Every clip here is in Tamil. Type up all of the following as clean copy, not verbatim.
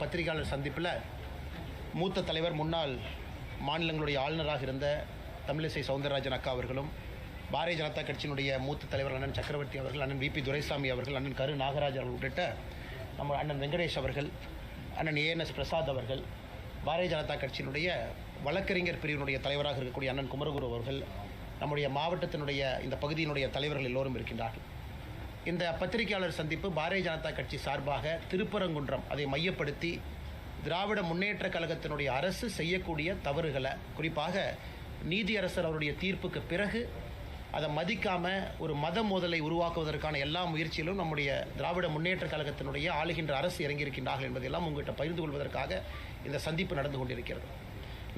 பத்திரிகையாளர் சந்திப்பில் மூத்த தலைவர் முன்னாள் மாநிலங்களுடைய ஆளுநராக இருந்த தமிழிசை சவுந்தரராஜன் அக்கா அவர்களும், பாரதிய ஜனதா கட்சியினுடைய மூத்த தலைவர் அண்ணன் சக்கரவர்த்தி அவர்கள், அண்ணன் விபி துரைசாமி அவர்கள், அண்ணன் கரு நாகராஜ் அவர்கள் உள்ளிட்ட நம்ம அண்ணன் வெங்கடேஷ் அவர்கள், அண்ணன் ஏஎன்எஸ் பிரசாத் அவர்கள், பாரதிய ஜனதா கட்சியினுடைய வழக்கறிஞர் பிரிவினுடைய தலைவராக இருக்கக்கூடிய அண்ணன் குமரகுரு அவர்கள், நம்முடைய மாவட்டத்தினுடைய இந்த பகுதியினுடைய தலைவர்கள் எல்லோரும் இருக்கின்றார்கள். இந்த பத்திரிகையாளர் சந்திப்பு பாரதிய ஜனதா கட்சி சார்பாக திருப்பரங்குன்றம் அதை மையப்படுத்தி திராவிட முன்னேற்ற கழகத்தினுடைய அரசு செய்யக்கூடிய தவறுகளை, குறிப்பாக நீதியரசர் அவருடைய தீர்ப்புக்கு பிறகு அதை மதிக்காமல் ஒரு மத மோதலை உருவாக்குவதற்கான எல்லா முயற்சியிலும் நம்முடைய திராவிட முன்னேற்ற கழகத்தினுடைய ஆளுகின்ற அரசு இறங்கியிருக்கின்றார்கள் என்பதெல்லாம் உங்கள்கிட்ட பகிர்ந்து கொள்வதற்காக இந்த சந்திப்பு நடந்து கொண்டிருக்கிறது.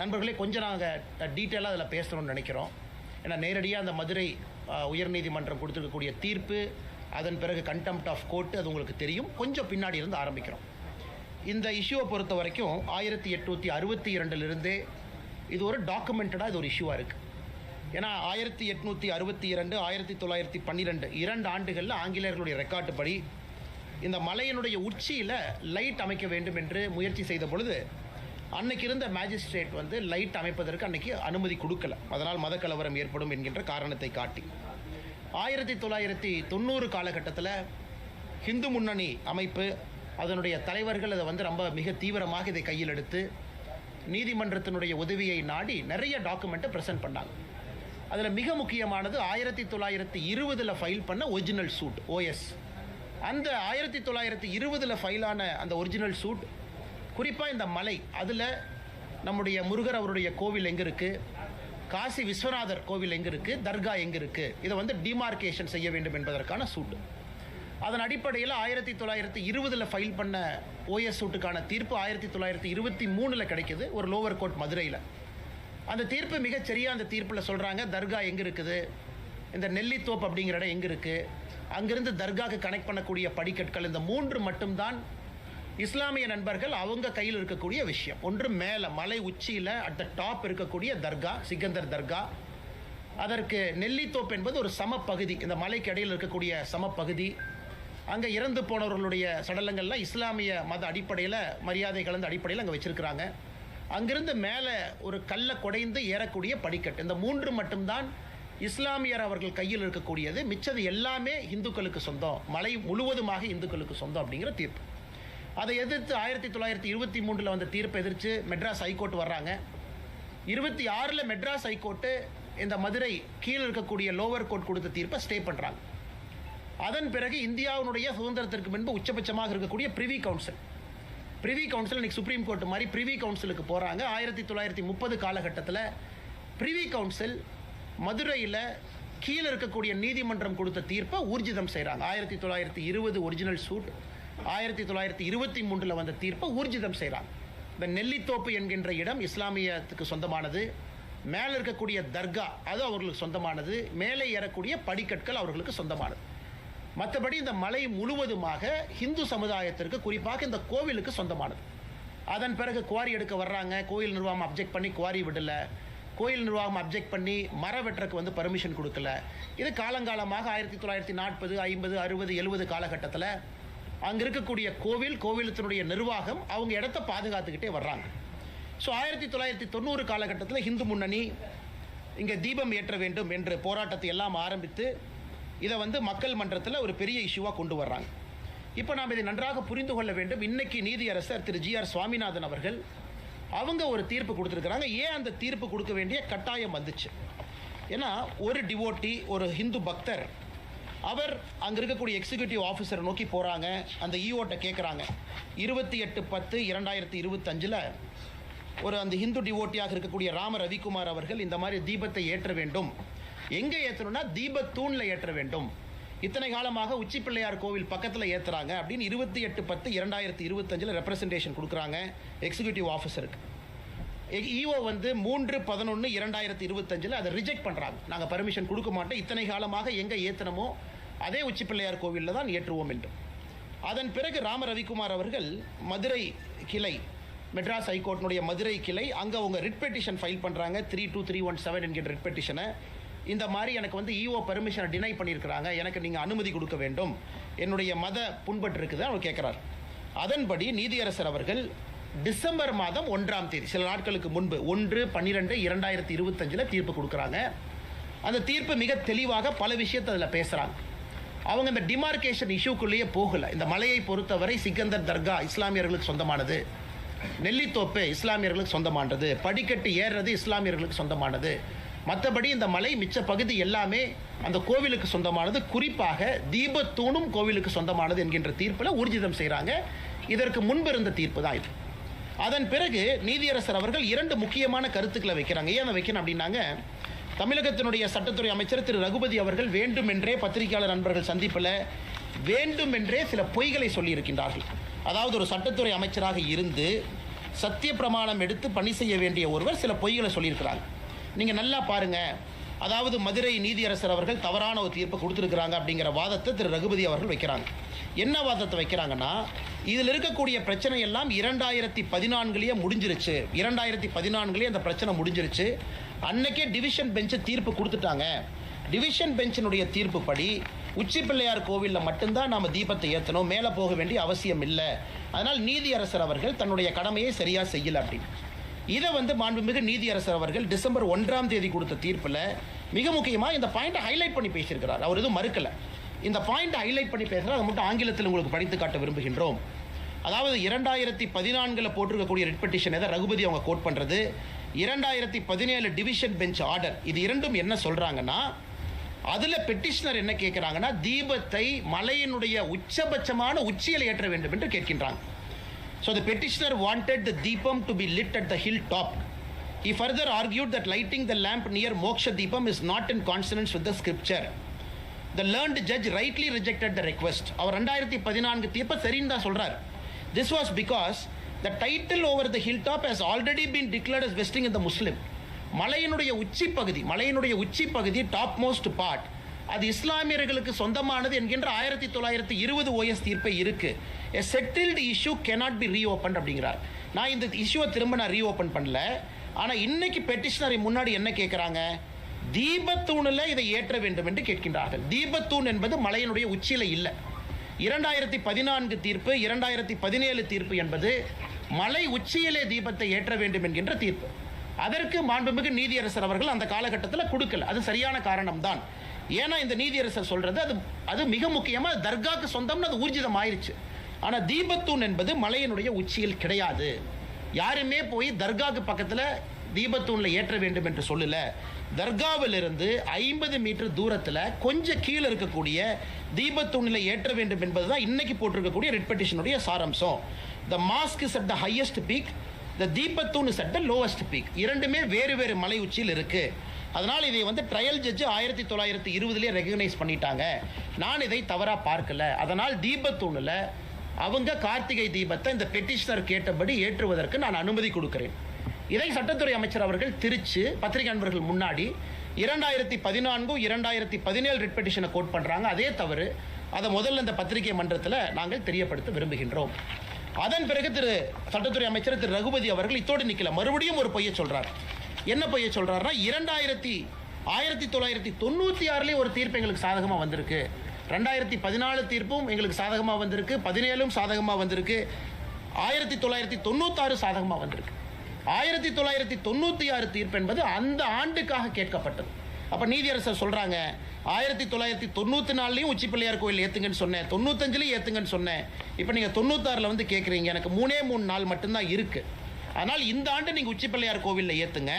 நண்பர்களே, கொஞ்சம் நாங்கள் டீட்டெயிலாக அதில் பேசணும்னு நினைக்கிறோம். ஏன்னா நேரடியாக அந்த மதுரை உயர்நீதிமன்றம் கொடுத்துருக்கக்கூடிய தீர்ப்பு, அதன் பிறகு கண்டெம்ப்ட் ஆஃப் கோர்ட், அது உங்களுக்கு தெரியும். கொஞ்சம் பின்னாடி இருந்து ஆரம்பிக்கிறோம். இந்த இஷ்யூவை பொறுத்த வரைக்கும் 1862 இது ஒரு டாக்குமெண்டடாக இது ஒரு இஷ்யூவாக இருக்குது. ஏன்னா 1862, 1912 2 ஆண்டுகளில் ஆங்கிலேயர்களுடைய ரெக்கார்டு படி இந்த மலையினுடைய உச்சியில் லைட் அமைக்க வேண்டும் என்று முயற்சி செய்த பொழுது அன்னைக்கு இருந்த மேஜிஸ்ட்ரேட் லைட் அமைப்பதற்கு அன்னைக்கு அனுமதி கொடுக்கல. அதனால் மதக்கலவரம் ஏற்படும் என்கின்ற காரணத்தை காட்டி 1990 காலகட்டத்தில் ஹிந்து முன்னணி அமைப்பு, அதனுடைய தலைவர்கள் அதை ரொம்ப மிக தீவிரமாக இதை கையில் எடுத்து நீதிமன்றத்தினுடைய உதவியை நாடி நிறைய டாக்குமெண்ட்டை ப்ரெசென்ட் பண்ணாங்க. அதில் மிக முக்கியமானது 1920 ஃபைல் பண்ண ஒரிஜினல் சூட் OS. அந்த 1920 ஃபைலான அந்த ஒரிஜினல் சூட், குறிப்பாக இந்த மலை, அதில் நம்முடைய முருகர் அவருடைய கோவில் எங்கே இருக்குது, காசி விஸ்வநாதர் கோவில் எங்கே இருக்குது, தர்கா எங்கே இருக்குது, இதை டிமார்கேஷன் செய்ய வேண்டும் என்பதற்கான சூட்டு. அதன் அடிப்படையில் 1920 ஃபைல் பண்ண OS சூட்டுக்கான தீர்ப்பு 1923 கிடைக்குது, ஒரு லோவர் கோர்ட் மதுரையில். அந்த தீர்ப்பு மிகச்சரியாக அந்த தீர்ப்பில் சொல்கிறாங்க, தர்கா எங்கே இருக்குது, இந்த நெல்லித்தோப்பு அப்படிங்கிற இடம் எங்கே இருக்குது, அங்கிருந்து தர்காவுக்கு கனெக்ட் பண்ணக்கூடிய படிக்கட்கள், இந்த 3 மட்டும்தான் இஸ்லாமிய நண்பர்கள் அவங்க கையில் இருக்கக்கூடிய விஷயம். ஒன்று மேலே மலை உச்சியில் அட் த டாப் இருக்கக்கூடிய தர்கா, சிக்கந்தர் தர்கா. அதற்கு நெல்லித்தோப்பு என்பது ஒரு சமப்பகுதி, இந்த மலைக்கு இடையில் இருக்கக்கூடிய சமப்பகுதி. அங்கே இறந்து போனவர்களுடைய சடலங்கள்லாம் இஸ்லாமிய மத அடிப்படையில், மரியாதை கலந்த அடிப்படையில் அங்கே வச்சுருக்கிறாங்க. அங்கிருந்து மேலே ஒரு கல்லை குடைந்து ஏறக்கூடிய படிக்கட்டு, இந்த 3 மட்டும்தான் இஸ்லாமியர் அவர்கள் கையில் இருக்கக்கூடியது. மிச்சது எல்லாமே இந்துக்களுக்கு சொந்தம், மலை முழுவதுமாக இந்துக்களுக்கு சொந்தம் அப்படிங்கிற தீர்ப்பு. அதை எதிர்த்து 1923 வந்த தீர்ப்பை எதிர்த்து மெட்ராஸ் ஹைகோர்ட் வர்றாங்க. 26 மெட்ராஸ் ஹைகோர்ட்டு இந்த மதுரை கீழே இருக்கக்கூடிய லோவர் கோர்ட் கொடுத்த தீர்ப்பை ஸ்டே பண்ணுறாங்க. அதன் பிறகு இந்தியாவுடைய சுதந்திரத்திற்கு முன்பு உச்சபட்சமாக இருக்கக்கூடிய பிரிவி கவுன்சில் இன்னைக்கு சுப்ரீம் கோர்ட் மாதிரி பிரிவி கவுன்சிலுக்கு போகிறாங்க. 1930 காலகட்டத்தில் பிரிவி கவுன்சில் மதுரையில் கீழே இருக்கக்கூடிய நீதிமன்றம் கொடுத்த தீர்ப்பை ஊர்ஜிதம் செய்கிறாங்க. 1920 ஒரிஜினல் சூட், 1923 வந்த தீர்ப்பை ஊர்ஜிதம் செய்கிறாங்க. இந்த நெல்லித்தோப்பு என்கின்ற இடம் இஸ்லாமியத்துக்கு சொந்தமானது, மேலே இருக்கக்கூடிய தர்கா அது அவர்களுக்கு சொந்தமானது, மேலே ஏறக்கூடிய படிக்கட்கள் அவர்களுக்கு சொந்தமானது. மற்றபடி இந்த மலை முழுவதுமாக இந்து சமுதாயத்திற்கு, குறிப்பாக இந்த கோவிலுக்கு சொந்தமானது. அதன் பிறகு குவாரி எடுக்க வர்றாங்க. கோயில் நிர்வாகம் அப்ஜெக்ட் பண்ணி குவாரி விடலை. கோயில் நிர்வாகம் அப்ஜெக்ட் பண்ணி மர வெட்டுறதுக்கு பர்மிஷன் கொடுக்கல. இது காலங்காலமாக 1940, 50, 60, 70 காலகட்டத்தில் அங்கே இருக்கக்கூடிய கோவிலத்தினுடைய நிர்வாகம் அவங்க இடத்த பாதுகாத்துக்கிட்டே வர்றாங்க. ஸோ 1990 காலகட்டத்தில் ஹிந்து முன்னணி இங்கே தீபம் ஏற்ற வேண்டும் என்ற போராட்டத்தை எல்லாம் ஆரம்பித்து இதை மக்கள் மன்றத்தில் ஒரு பெரிய இஷ்யூவாக கொண்டு வர்றாங்க. இப்போ நாம் இதை நன்றாக புரிந்து கொள்ள வேண்டும். இன்னைக்கு நீதியரசர் திரு GR சுவாமிநாதன் அவர்கள் அவங்க ஒரு தீர்ப்பு கொடுத்துருக்குறாங்க. ஏன் அந்த தீர்ப்பு கொடுக்க வேண்டிய கட்டாயம் வந்துச்சு? ஏன்னா ஒரு டிவோட்டி, ஒரு ஹிந்து பக்தர், அவர் அங்கே இருக்கக்கூடிய எக்ஸிக்யூட்டிவ் ஆஃபீஸரை நோக்கி போகிறாங்க. அந்த ஈஓட்ட கேட்குறாங்க, 28/10/2025 ஒரு அந்த ஹிந்து டிவோட்டியாக இருக்கக்கூடிய ராம ரவிக்குமார் அவர்கள் இந்த மாதிரி தீபத்தை ஏற்ற வேண்டும். எங்கே ஏற்றணும்னா தீபத்தூணில் ஏற்ற வேண்டும். இத்தனை காலமாக உச்சி பிள்ளையார் கோவில் பக்கத்தில் ஏற்றுறாங்க அப்படின்னு 28/10/2025 ரெப்ரசன்டேஷன் கொடுக்குறாங்க எக்ஸிக்யூட்டிவ் ஆஃபீஸருக்கு. ஈஓ 3/11/2025 அதை ரிஜெக்ட் பண்ணுறாங்க. நாங்கள் பர்மிஷன் கொடுக்க மாட்டோம், இத்தனை காலமாக எங்கே ஏற்றணுமோ அதே உச்சி பிள்ளையார் கோவிலில் தான் ஏற்றுவோம் என்று. அதன் பிறகு ராம ரவிக்குமார் அவர்கள் மதுரை கிளை, மெட்ராஸ் ஹைகோர்ட்டினுடைய மதுரை கிளை, அங்கே அவங்க ரிட் பெட்டிஷன் ஃபைல் பண்ணுறாங்க. 32317 என்கிற ரிட் பெட்டிஷனை. இந்த மாதிரி எனக்கு ஈஓ பர்மிஷனை டினை பண்ணியிருக்கிறாங்க, எனக்கு நீங்கள் அனுமதி கொடுக்க வேண்டும், என்னுடைய மத புண்பட்டு இருக்குது அவர் கேட்குறாரு. அதன்படி நீதியரசர் அவர்கள் டிசம்பர் மாதம் 1ஆம் தேதி, சில நாட்களுக்கு முன்பு 1/12/2025 தீர்ப்பு கொடுக்குறாங்க. அந்த தீர்ப்பு மிக தெளிவாக பல விஷயத்தை அதில் பேசுகிறாங்க. அவங்க இந்த டிமார்கேஷன் இஷ்யூக்குள்ளேயே போகலை. இந்த மலையை பொறுத்தவரை சிக்கந்தர் தர்கா இஸ்லாமியர்களுக்கு சொந்தமானது, நெல்லித்தோப்பு இஸ்லாமியர்களுக்கு சொந்தமானது, படிக்கட்டு ஏறுறது இஸ்லாமியர்களுக்கு சொந்தமானது, மற்றபடி இந்த மலை மிச்ச பகுதி எல்லாமே அந்த கோவிலுக்கு சொந்தமானது, குறிப்பாக தீபத்தூணும் கோவிலுக்கு சொந்தமானது என்கின்ற தீர்ப்பில் ஊர்ஜிதம் செய்கிறாங்க. இதற்கு முன்பு இருந்த தீர்ப்பு தான் இது. அதன் பிறகு நீதியரசர் அவர்கள் 2 முக்கியமான கருத்துக்களை வைக்கிறாங்க. ஏன் வைக்கணும் அப்படின்னாங்க, தமிழகத்தினுடைய சட்டத்துறை அமைச்சர் திரு ரகுபதி அவர்கள் வேண்டுமென்றே பத்திரிகையாளர் நண்பர்கள் சந்திப்பில் வேண்டுமென்றே சில பொய்களை சொல்லியிருக்கின்றார்கள். அதாவது ஒரு சட்டத்துறை அமைச்சராக இருந்து சத்திய பிரமாணம் எடுத்து பணி செய்ய வேண்டிய ஒருவர் சில பொய்களை சொல்லியிருக்கிறாங்க. நீங்கள் நல்லா பாருங்கள். அதாவது மதுரை நீதியரசர் அவர்கள் தவறான ஒரு தீர்ப்பை கொடுத்துருக்குறாங்க அப்படிங்கிற வாதத்தை திரு ரகுபதி அவர்கள் வைக்கிறாங்க. என்ன வாதத்தை வைக்கிறாங்கன்னா, இதில் இருக்கக்கூடிய பிரச்சனை எல்லாம் 2014 முடிஞ்சிருச்சு, 2014 அந்த பிரச்சனை முடிஞ்சிருச்சு, அன்னைக்கே டிவிஷன் பெஞ்சு தீர்ப்பு கொடுத்துட்டாங்க. டிவிஷன் பெஞ்சினுடைய தீர்ப்பு படி உச்சி பிள்ளையார் கோவிலில் மட்டும்தான் நாம் தீபத்தை ஏற்றணும், மேலே போக வேண்டிய அவசியம் இல்லை. அதனால் நீதியரசர் அவர்கள் தன்னுடைய கடமையை சரியாக செய்யலை அப்படின்னு. இதை மாண்புமிகு நீதியரசர் அவர்கள் டிசம்பர் 1ஆம் தேதி கொடுத்த தீர்ப்பில் மிக முக்கியமாக இந்த பாயிண்ட்டை ஹைலைட் பண்ணி பேசியிருக்கிறார். அவர் எதுவும் மறுக்கலை. இந்த பாயிண்ட்டை ஹைலைட் பண்ணி பேசுகிறார். அதை மட்டும் ஆங்கிலத்தில் உங்களுக்கு படித்து காட்ட விரும்புகின்றோம். அதாவது 2014 போட்டிருக்கக்கூடிய ரிட் பெட்டிஷன் எதை ரகுபதி அவங்க கோட் பண்ணுறது, 2017 டிவிஷன் பெஞ்ச் ஆர்டர், இது இரண்டும் என்ன சொல்கிறாங்கன்னா, அதில் பெட்டிஷனர் என்ன கேட்குறாங்கன்னா, தீபத்தை மலையினுடைய உச்சபட்சமான உச்சியில் ஏற்ற வேண்டும் என்று கேட்கின்றாங்க. So the petitioner wanted the deepam to be lit at the hilltop. He further argued that lighting the lamp near Moksha Deepam is not in consonance with the scripture. The learned judge rightly rejected the request. அவர் 2014 தீர்ப்பை சரின்னு தான் சொல்றார். This was because the title over the hilltop has already been declared as vesting in the Muslim. மலையினுடைய உச்சி பகுதி டாப் மோஸ்ட் பார்ட் அது இஸ்லாமியர்களுக்கு சொந்தமானது என்கின்ற 1920 OS தீர்ப்பை இருக்கு. A settled issue cannot be reopened அப்படிங்கிறார். நான் இந்த இஷ்யூவை திரும்ப ரீஓப்பன் பண்ணல. ஆனால் இன்னைக்கு பெட்டிஷனரை முன்னாடி என்ன கேட்குறாங்க, தீபத்தூணில் இதை ஏற்ற வேண்டும் என்று கேட்கின்றார்கள். தீபத்தூண் என்பது மலையினுடைய உச்சியில் இல்லை. 2014 தீர்ப்பு, 2017 தீர்ப்பு என்பது மலை உச்சியிலே தீபத்தை ஏற்ற வேண்டும் என்கின்ற தீர்ப்பு. அதற்கு மாண்புமிகு நீதியரசர் அவர்கள் அந்த காலகட்டத்தில் கொடுக்கல. அது சரியான காரணம் தான். ஏன்னா இந்த நீதியரசர் சொல்றது அது மிக முக்கியமாக தர்காக்கு சொந்தம்னு அது ஊர்ஜிதம் ஆயிடுச்சு. ஆனால் தீபத்தூண் என்பது மலையினுடைய உச்சியில் கிடையாது. யாருமே போய் தர்காக்கு பக்கத்தில் தீபத்தூணில் ஏற்ற வேண்டும் என்று சொல்லல. தர்காவிலிருந்து 50 மீட்டர் தூரத்தில் கொஞ்சம் கீழே இருக்கக்கூடிய தீபத்தூணில் ஏற்ற வேண்டும் என்பதுதான் இன்னைக்கு போட்டிருக்கக்கூடிய ரிட் பெட்டிஷனுடைய சாராம்சம். த mask is at the highest peak, the தீபத்தூன் is at the lowest peak. இரண்டுமே வேறு வேறு மலை உச்சியில் இருக்கு. அதனால் இதை ட்ரையல் ஜட்ஜு 1920 ரெகக்னைஸ் பண்ணிட்டாங்க. நான் இதை தவறாக பார்க்கல. அதனால் தீபத்தூணில் அவங்க கார்த்திகை தீபத்தை இந்த பெட்டிஷனர் கேட்டபடி ஏற்றுவதற்கு நான் அனுமதி கொடுக்கிறேன். இதை சட்டத்துறை அமைச்சர் அவர்கள் திருச்சி பத்திரிகை நண்பர்கள் முன்னாடி 2014 2017 ரிட் பெட்டிஷனை கோட் பண்ணுறாங்க. அதே தவறு. அதை முதல்ல இந்த பத்திரிகை மன்றத்தில் நாங்கள் தெரியப்படுத்த விரும்புகின்றோம். அதன் பிறகு சட்டத்துறை அமைச்சர் திரு ரகுபதி அவர்கள் இத்தோடு நிற்கல, மறுபடியும் ஒரு பொய்யை சொல்றார். என்ன பொய்யை சொல்றாருன்னா, 1996 ஒரு தீர்ப்பு எங்களுக்கு சாதகமாக வந்திருக்கு, 2014 தீர்ப்பும் எங்களுக்கு சாதகமாக வந்திருக்கு, 17 சாதகமாக வந்திருக்கு, 1996 சாதகமாக வந்திருக்கு. 1996 தீர்ப்பு என்பது அந்த ஆண்டுக்காக கேட்கப்பட்டது. அப்போ நீதியரசர் சொல்றாங்க, 1994 உச்சி பிள்ளையார் கோயில் ஏத்துங்கன்னு சொன்னேன், 95 ஏத்துங்கன்னு சொன்னேன். இப்போ நீங்கள் 96 கேட்குறீங்க, எனக்கு 3 நாள் மட்டும்தான் இருக்கு. அதனால் இந்த ஆண்டு நீங்கள் உச்சி பிள்ளையார் கோவிலில் ஏற்றுங்க.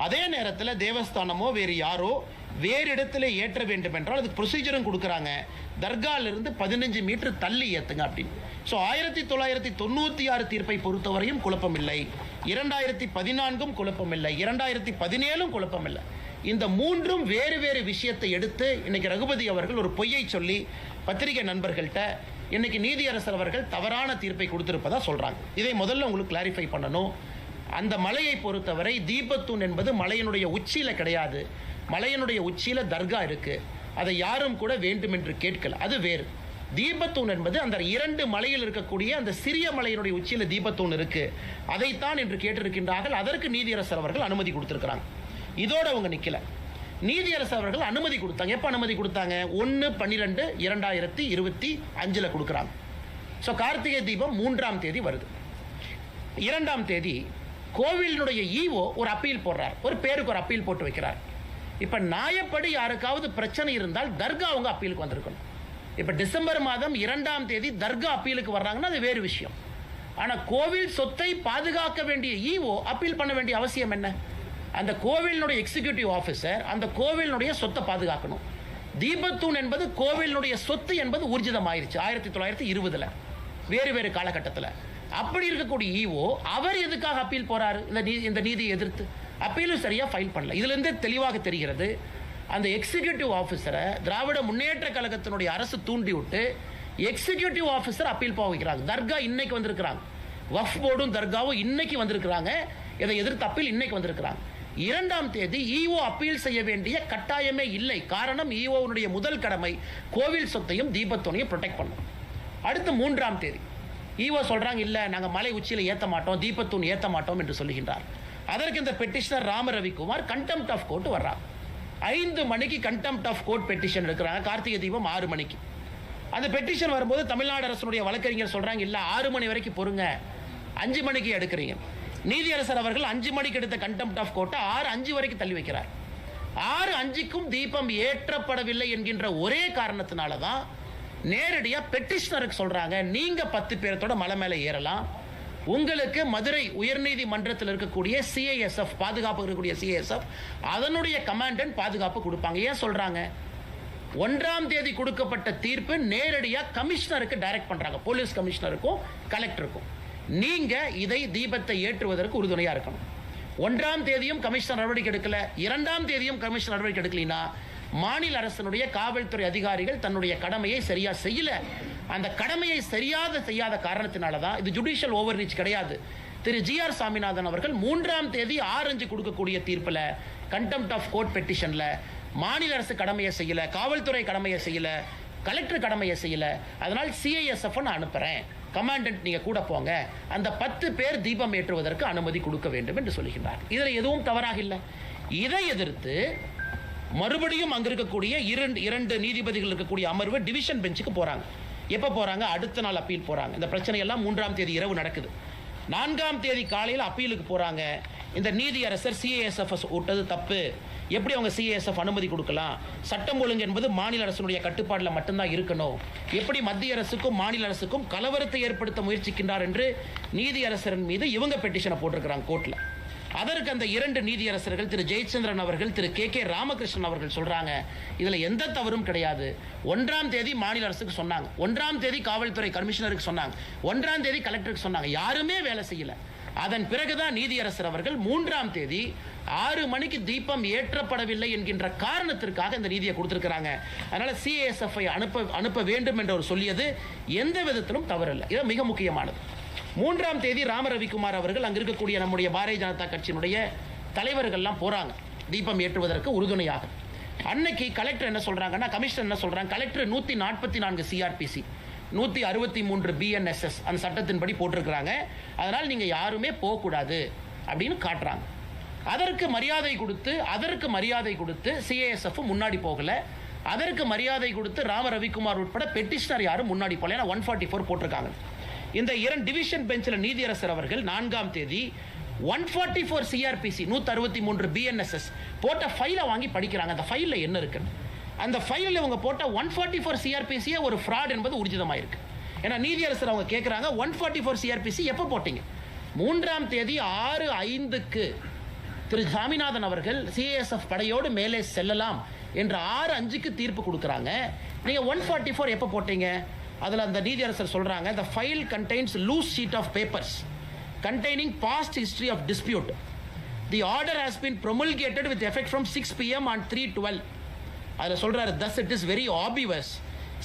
அதே நேரத்தில் தேவஸ்தானமோ வேறு யாரோ வேறு இடத்துல ஏற்ற வேண்டும் என்றால் அதுக்கு ப்ரொசீஜரும் கொடுக்குறாங்க. தர்காலிருந்து 15 மீட்டர் தள்ளி ஏற்றுங்க அப்படின்னு. ஸோ 1996 தீர்ப்பை பொறுத்தவரையும் குழப்பமில்லை, 2014 குழப்பமில்லை, 2017 குழப்பமில்லை. இந்த மூன்றும் வேறு வேறு விஷயத்தை எடுத்து இன்னைக்கு ரகுபதி அவர்கள் ஒரு பொய்யை சொல்லி பத்திரிகை நண்பர்கள்ட்ட இன்னைக்கு நீதியரசர் அவர்கள் தவறான தீர்ப்பை கொடுத்திருப்பதா சொல்றாங்க. இதை முதல்ல உங்களுக்கு கிளாரிஃபை பண்ணணும். அந்த மலையை பொறுத்தவரை தீபத்தூண் என்பது மலையினுடைய உச்சியில கிடையாது. மலையினுடைய உச்சியில தர்கா இருக்கு. அதை யாரும் கூட வேண்டும் என்று கேட்கல, அது வேறு. தீபத்தூண் என்பது அந்த 2 மலையில் இருக்கக்கூடிய அந்த சிறிய மலையினுடைய உச்சியில தீபத்தூண் இருக்கு, அதைத்தான் என்று கேட்டிருக்கின்றார்கள். அதற்கு நீதியரசர் அவர்கள் அனுமதி கொடுத்திருக்கிறாங்க. இதோட அவங்க நிக்கல. நீதியரசர் அவர்கள் அனுமதி கொடுத்தாங்க. எப்ப அனுமதி கொடுத்தாங்க? 1/12/2025 கொடுக்குறாங்க. ஸோ கார்த்திகை தீபம் 3ஆம் தேதி வருது. 2ஆம் தேதி கோவிலினுடைய ஈவோ ஒரு அப்பீல் போடுறார், ஒரு பேருக்கு ஒரு அப்பீல் போட்டு வைக்கிறார். இப்போ நியாயப்படி யாருக்காவது பிரச்சனை இருந்தால் தர்கா அவங்க அப்பீலுக்கு வந்திருக்கணும். இப்போ டிசம்பர் மாதம் 2ஆம் தேதி தர்கா அப்பீலுக்கு வர்றாங்கன்னா அது வேறு விஷயம். ஆனால் கோவில் சொத்தை பாதுகாக்க வேண்டிய ஈவோ அப்பீல் பண்ண வேண்டிய அவசியம் என்ன? அந்த கோவிலினுடைய எக்ஸிக்யூட்டிவ் ஆஃபீஸர் அந்த கோவிலினுடைய சொத்தை பாதுகாக்கணும். தீபத்தூண் என்பது கோவிலினுடைய சொத்து என்பது ஊர்ஜிதமாயிருச்சு 1920 வேறு வேறு காலகட்டத்தில். அப்படி இருக்கக்கூடிய ஈவோ அவர் எதுக்காக அப்பீல் போறாரு? இந்த நீதியை எதிர்த்து அப்பீலும் சரியா ஃபைல் பண்ணல. இதுல இருந்து தெளிவாக தெரிகிறது, அந்த எக்ஸிக்யூட்டிவ் ஆஃபீஸரை திராவிட முன்னேற்ற கழகத்தினுடைய அரசு தூண்டி விட்டு எக்ஸிக்யூட்டிவ் ஆஃபீஸர் அப்பீல் போக வைக்கிறாங்க. தர்கா இன்னைக்கு வந்திருக்கிறாங்க, வஃப் போர்டும் தர்காவும் இன்னைக்கு வந்திருக்கிறாங்க, இதை எதிர்த்து அப்பீல் இன்னைக்கு வந்திருக்கிறாங்க. 2ஆம் தேதி ஈஓ அப்பீல் செய்ய வேண்டிய கட்டாயமே இல்லை. காரணம், ஈஓனுடைய முதல் கடமை கோவில் சொத்தையும் தீபத்தோனையும் ப்ரொடெக்ட் பண்ணும். அடுத்து 3ஆம் தேதி ஈஓ சொல்றாங்க, இல்ல நாங்க மலை உச்சியில் ஏற்ற மாட்டோம், தீபத்தூண் ஏற்ற மாட்டோம் என்று சொல்லுகின்றார். அதற்கு இந்த petitioner Rama Ravikumar contempt of court வர்றாங்க. 5 மணிக்கு கண்டெம்ட் ஆஃப் கோர்ட் பெட்டிஷன் எடுக்கிறாங்க. கார்த்திகை தீபம் 6 மணிக்கு. அந்த பெட்டிஷன் வரும்போது தமிழ்நாடு அரசுடைய வழக்கறிஞர் சொல்றாங்க, இல்ல 6 மணி வரைக்கும் பொறுங்க, 5 மணிக்கு எடுக்கிறீங்க. நீதியரசர் அவர்கள் 5 மணிக்கு எடுத்த கண்டெம்ட் ஆஃப் கோர்ட்டை 6:05 வரைக்கும் தள்ளி வைக்கிறார். 6:05க்கும் தீபம் ஏற்றப்படவில்லை என்கின்ற ஒரே காரணத்தினால தான் நேரடியாக பெட்டிஷனருக்கு சொல்றாங்க, நீங்க 10 பேரத்தோட மலை மேலே ஏறலாம், உங்களுக்கு மதுரை உயர்நீதிமன்றத்தில் இருக்கக்கூடிய சிஐஎஸ்எஃப் பாதுகாப்பு இருக்கக்கூடிய சிஐஎஸ்எஃப் அதனுடைய கமாண்டன்ட் பாதுகாப்பு கொடுப்பாங்க. ஏன் சொல்றாங்க? 1ஆம் தேதி கொடுக்கப்பட்ட தீர்ப்பு நேரடியாக கமிஷனருக்கு டைரக்ட் பண்றாங்க, போலீஸ் கமிஷனருக்கும் கலெக்டருக்கும். நீங்க இதை தீபத்தை ஏற்றுவதற்கு உறுதுணையா இருக்கணும். 1ஆம் தேதியும் கமிஷனர் நடவடிக்கை எடுக்கல, 2ஆம் தேதியும் கமிஷனர் நடவடிக்கை எடுக்கலைன்னா மாநில அரசினுடைய காவல்துறை அதிகாரிகள் தன்னுடைய கடமையை சரியா செய்யல. அந்த கடமையை செய்யாத காரணத்தினால தான் இது ஜுடிஷியல் ஓவர் ரீச் கிடையாது. திரு GR சாமிநாதன் அவர்கள் 3ஆம் தேதி 6:05 கொடுக்கக்கூடிய தீர்ப்பில் கண்டெம்ட் ஆஃப் கோர்ட் பெட்டிஷன்ல மாநில அரசு கடமையை செய்யல, காவல்துறை கடமையை செய்யல, கலெக்டர் கடமையை செய்யல, அதனால் சிஐஎஸ்எஃப் நான் அனுப்புறேன், கமாண்டன்ட் நீங்க கூட போங்க, அந்த 10 பேர் தீபம் ஏற்றுவதற்கு அனுமதி கொடுக்க வேண்டும் என்று சொல்லுகின்றார். இதில் எதுவும் தவறாக இல்லை. இதை எதிர்த்து மறுபடியும் அங்க இருக்கக்கூடிய இரண்டு நீதிபதிகள் இருக்கக்கூடிய அமர்வு டிவிஷன் பெஞ்சுக்கு போறாங்க. எப்ப போறாங்க? அடுத்த நாள் அப்பீல் போறாங்க. இந்த பிரச்சனை எல்லாம் 3ஆம் தேதி இரவு நடக்குது. 4ஆம் தேதி காலையில் அப்பீலுக்கு போறாங்க. இந்த நீதியரசர் சிஐஎஸ்எஃப் விட்டது தப்பு, எப்படி அவங்க சிஐஎஸ்எஃப் அனுமதி கொடுக்கலாம், சட்டம் ஒழுங்கு என்பது மாநில அரசுடைய கட்டுப்பாட்டில் மட்டும்தான் இருக்கணும், எப்படி மத்திய அரசுக்கும் மாநில அரசுக்கும் கலவரத்தை ஏற்படுத்த முயற்சிக்கின்றார் என்று நீதியரசரின் மீது இவங்க பெட்டிஷனை போட்டிருக்கிறாங்க கோர்ட்ல. அதற்கு அந்த 2 நீதியரசர்கள் திரு ஜெயச்சந்திரன் அவர்கள் திரு KK ராமகிருஷ்ணன் அவர்கள் சொல்றாங்க, இதுல எந்த தவறும் கிடையாது. 1ஆம் தேதி மாநில அரசுக்கு சொன்னாங்க, 1ஆம் தேதி காவல்துறை கமிஷனருக்கு சொன்னாங்க, 1ஆம் தேதி கலெக்டருக்கு சொன்னாங்க, யாருமே வேலை செய்யல. அதன் பிறகுதான் நீதியரசர் அவர்கள் 3ஆம் தேதி 6 மணிக்கு தீபம் ஏற்றப்படவில்லை என்கின்ற காரணத்திற்காக இந்த நீதியை கொடுத்திருக்கிறாங்க. அதனால CISF அனுப்ப வேண்டும் என்று அவர் சொல்லியது எந்த விதத்திலும் தவறில்லை. இது மிக முக்கியமானது. 3ஆம் தேதி ராம ரவிக்குமார் அவர்கள் அங்க இருக்கக்கூடிய நம்முடைய பாரதிய ஜனதா கட்சியினுடைய தலைவர்கள்லாம் போறாங்க தீபம் ஏற்றுவதற்கு உறுதுணையாக. அன்னைக்கு கலெக்டர் என்ன சொல்றாங்கன்னா, கமிஷனர் என்ன சொல்றாங்க, கலெக்டர் 144 CRPC 163 BNSS அந்த சட்டத்தின்படி போட்டிருக்கிறாங்க, அதனால் நீங்க யாருமே போகக்கூடாது அப்படின்னு காட்டுறாங்க. அதற்கு மரியாதை கொடுத்து CISF முன்னாடி போகல, அதற்கு மரியாதை கொடுத்து ராம ரவிக்குமார் உட்பட பெட்டிஷனர் யாரும் முன்னாடி போகல. ஏன்னா 144 போட்டிருக்காங்க. இந்த 2 டிவிஷன் பெஞ்சில் நீதியரசர் அவர்கள் 4ஆம் தேதி 144 CRPC 163 BNSS போட்ட ஃபைலை வாங்கி படிக்கிறாங்க. அந்த ஃபைலில் என்ன இருக்குன்னு. அந்த ஃபைலில் இவங்க போட்ட 144 CRPC ஒரு ஃப்ராட் என்பது ஊர்ஜிதமாயிருக்கு. ஏன்னா நீதியரசர் அவங்க கேட்குறாங்க, 144 CRPC எப்போ போட்டீங்க? 3ஆம் தேதி 6:05க்கு திரு சாமிநாதன் அவர்கள் CISF படையோடு மேலே செல்லலாம் என்று 6:05க்கு தீர்ப்பு கொடுக்குறாங்க. நீங்கள் 144 எப்போ போட்டீங்க? அதில் அந்த நீதியரசர் சொல்றாங்க, the file contains loose sheet of papers containing past history of dispute. The order has been promulgated with effect from 6 PM on 3/12. அதில் சொல்றாரு, thus it is very obvious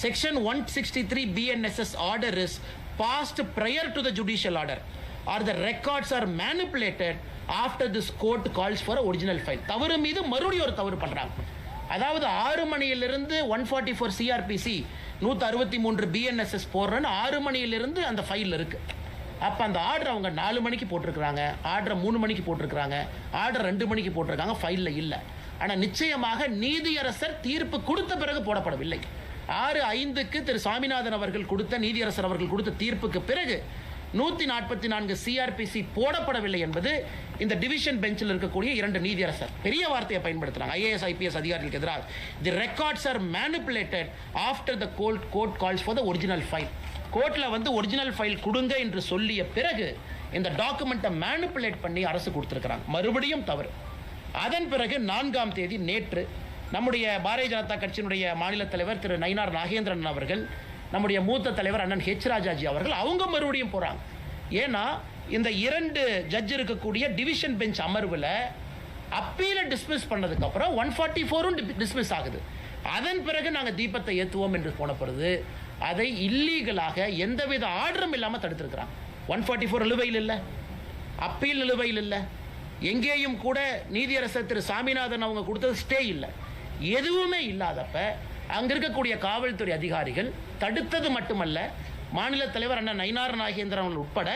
section 163 BNSS order is passed prior to the judicial order or the records are manipulated after this court calls for original file. தவறு மீது மறுபடியும் ஒரு தவறு பண்றாங்க. அதாவது 6 மணியிலிருந்து 144 CRPC 163 BNSS போடுறேன்னு 6 மணியிலிருந்து அந்த ஃபைல் இருக்கு. அப்போ அந்த ஆர்டர் அவங்க 4 மணிக்கு போட்டிருக்கிறாங்க, ஆர்டரை 3 மணிக்கு போட்டிருக்கிறாங்க, ஆர்டர் 2 மணிக்கு போட்டிருக்காங்க, ஃபைலில் இல்லை. ஆனால் நிச்சயமாக நீதியரசர் தீர்ப்பு கொடுத்த பிறகு போடப்படவில்லை. 6-5க்கு திரு சாமிநாதன் அவர்கள் கொடுத்த, நீதியரசர் அவர்கள் கொடுத்த தீர்ப்புக்கு பிறகு 144 சிஆர்பிசி போடப்படவில்லை என்பது இந்த டிவிஷன் பெஞ்சில் இருக்கக்கூடிய 2 நீதியரசர் பெரிய வார்த்தையை பயன்படுத்துறாங்க. ஐஏஎஸ் ஐபிஎஸ் அதிகாரிகளுக்கு எதிராக the records are manipulated after the court calls for the original file. கோர்ட்ல வந்து ஒரிஜினல் ஃபைல் கொடுங்க என்று சொல்லிய பிறகு இந்த டாக்குமெண்ட்டை மேனிபுலேட் பண்ணி அரசு கொடுத்திருக்கிறாங்க. மறுபடியும் தவறு. அதன் பிறகு 4ஆம் தேதி நேற்று நம்முடைய பாரதிய ஜனதா கட்சியினுடைய மாநில தலைவர் திரு நயினார் நாகேந்திரன் அவர்கள், நம்முடைய மூத்த தலைவர் அண்ணன் ஹெச் ராஜாஜி அவர்கள் அவங்க மறுபடியும் போறாங்க. ஏன்னா இந்த 2 ஜட்ஜ் இருக்கக்கூடிய டிவிஷன் பெஞ்ச் அமர்வில் அப்பீலை டிஸ்மிஸ் பண்ணதுக்கு அப்புறம் 144ம் டிஸ்மிஸ் ஆகுது. அதன் பிறகு நாங்கள் தீபத்தை ஏற்றுவோம் என்று போன பொழுது அதை இல்லீகலாக எந்தவித ஆர்டரும் இல்லாமல் தடுத்திருக்கிறாங்க. 144 நிலுவையில் இல்லை, அப்பீல் நிலுவையில் இல்லை, எங்கேயும் கூட நீதியரசர் திரு சாமிநாதன் அவங்க கொடுத்தது ஸ்டே இல்லை, எதுவுமே இல்லாதப்ப அங்க இருக்கக்கூடிய காவல்துறை அதிகாரிகள் தடுத்தது மட்டுமல்ல, மாநில தலைவர் அண்ணன் நயினார் நாகேந்திரன் அவர்கள் உட்பட,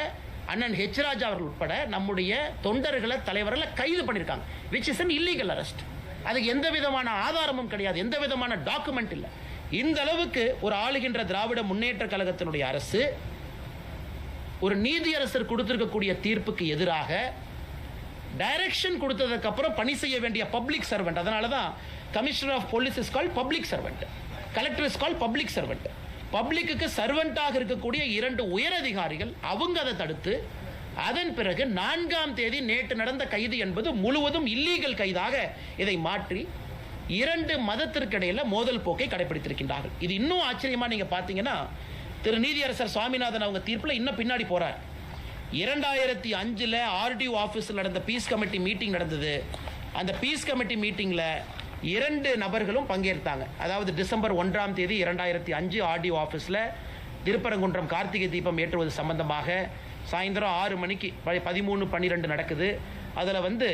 அண்ணன் ஹெச் ராஜா அவர்கள் உட்பட நம்முடைய தொண்டர்களை, தலைவர்களை கைது பண்ணியிருக்காங்க. Which is an illegal arrest. அதுக்கு எந்த விதமான ஆதாரமும் கிடையாது, எந்த விதமான டாக்குமெண்ட் இல்லை. இந்த அளவுக்கு ஒரு ஆளுகின்ற திராவிட முன்னேற்ற கழகத்தினுடைய அரசு ஒரு நீதியரசர் கொடுத்திருக்கக்கூடிய தீர்ப்புக்கு எதிராக டைரக்ஷன் கொடுத்ததுக்கு அப்புறம் பணி செய்ய வேண்டிய பப்ளிக் சர்வெண்ட். அதனால தான் commissioner of police is called public servant, collector is called public servant. Public சர்வெண்டாக இருக்கக்கூடிய 2 உயர் அதிகாரிகள் அவங்க அதை தடுத்து, அதன் பிறகு 4ஆம் தேதி நேற்று நடந்த கைது என்பது முழுவதும் இல்லீகல் கைதாக இதை மாற்றி 2 மதத்திற்கு இடையில மோதல் போக்கை கடைபிடித்திருக்கின்றார்கள். இது இன்னும் ஆச்சரியமா நீங்க பாத்தீங்கன்னா, திரு நீதியரசர் சுவாமிநாதன் அவங்க தீர்ப்புல இன்னும் பின்னாடி போறார். 2005 ஆர்டிஓ ஆபீஸில் நடந்த பீஸ் கமிட்டி மீட்டிங் நடந்தது. அந்த பீஸ் கமிட்டி மீட்டிங்ல 2 நபர்களும் பங்கேற்றாங்க. அதாவது டிசம்பர் 1ஆம் தேதி 2005 ஆர்டிஓ ஆபீஸில் திருப்பரங்குன்றம் கார்த்திகை தீபம் ஏற்றுவது சம்பந்தமாக சாயந்தரம் 6 மணிக்கு 13-12 நடக்குது. அதில் வந்து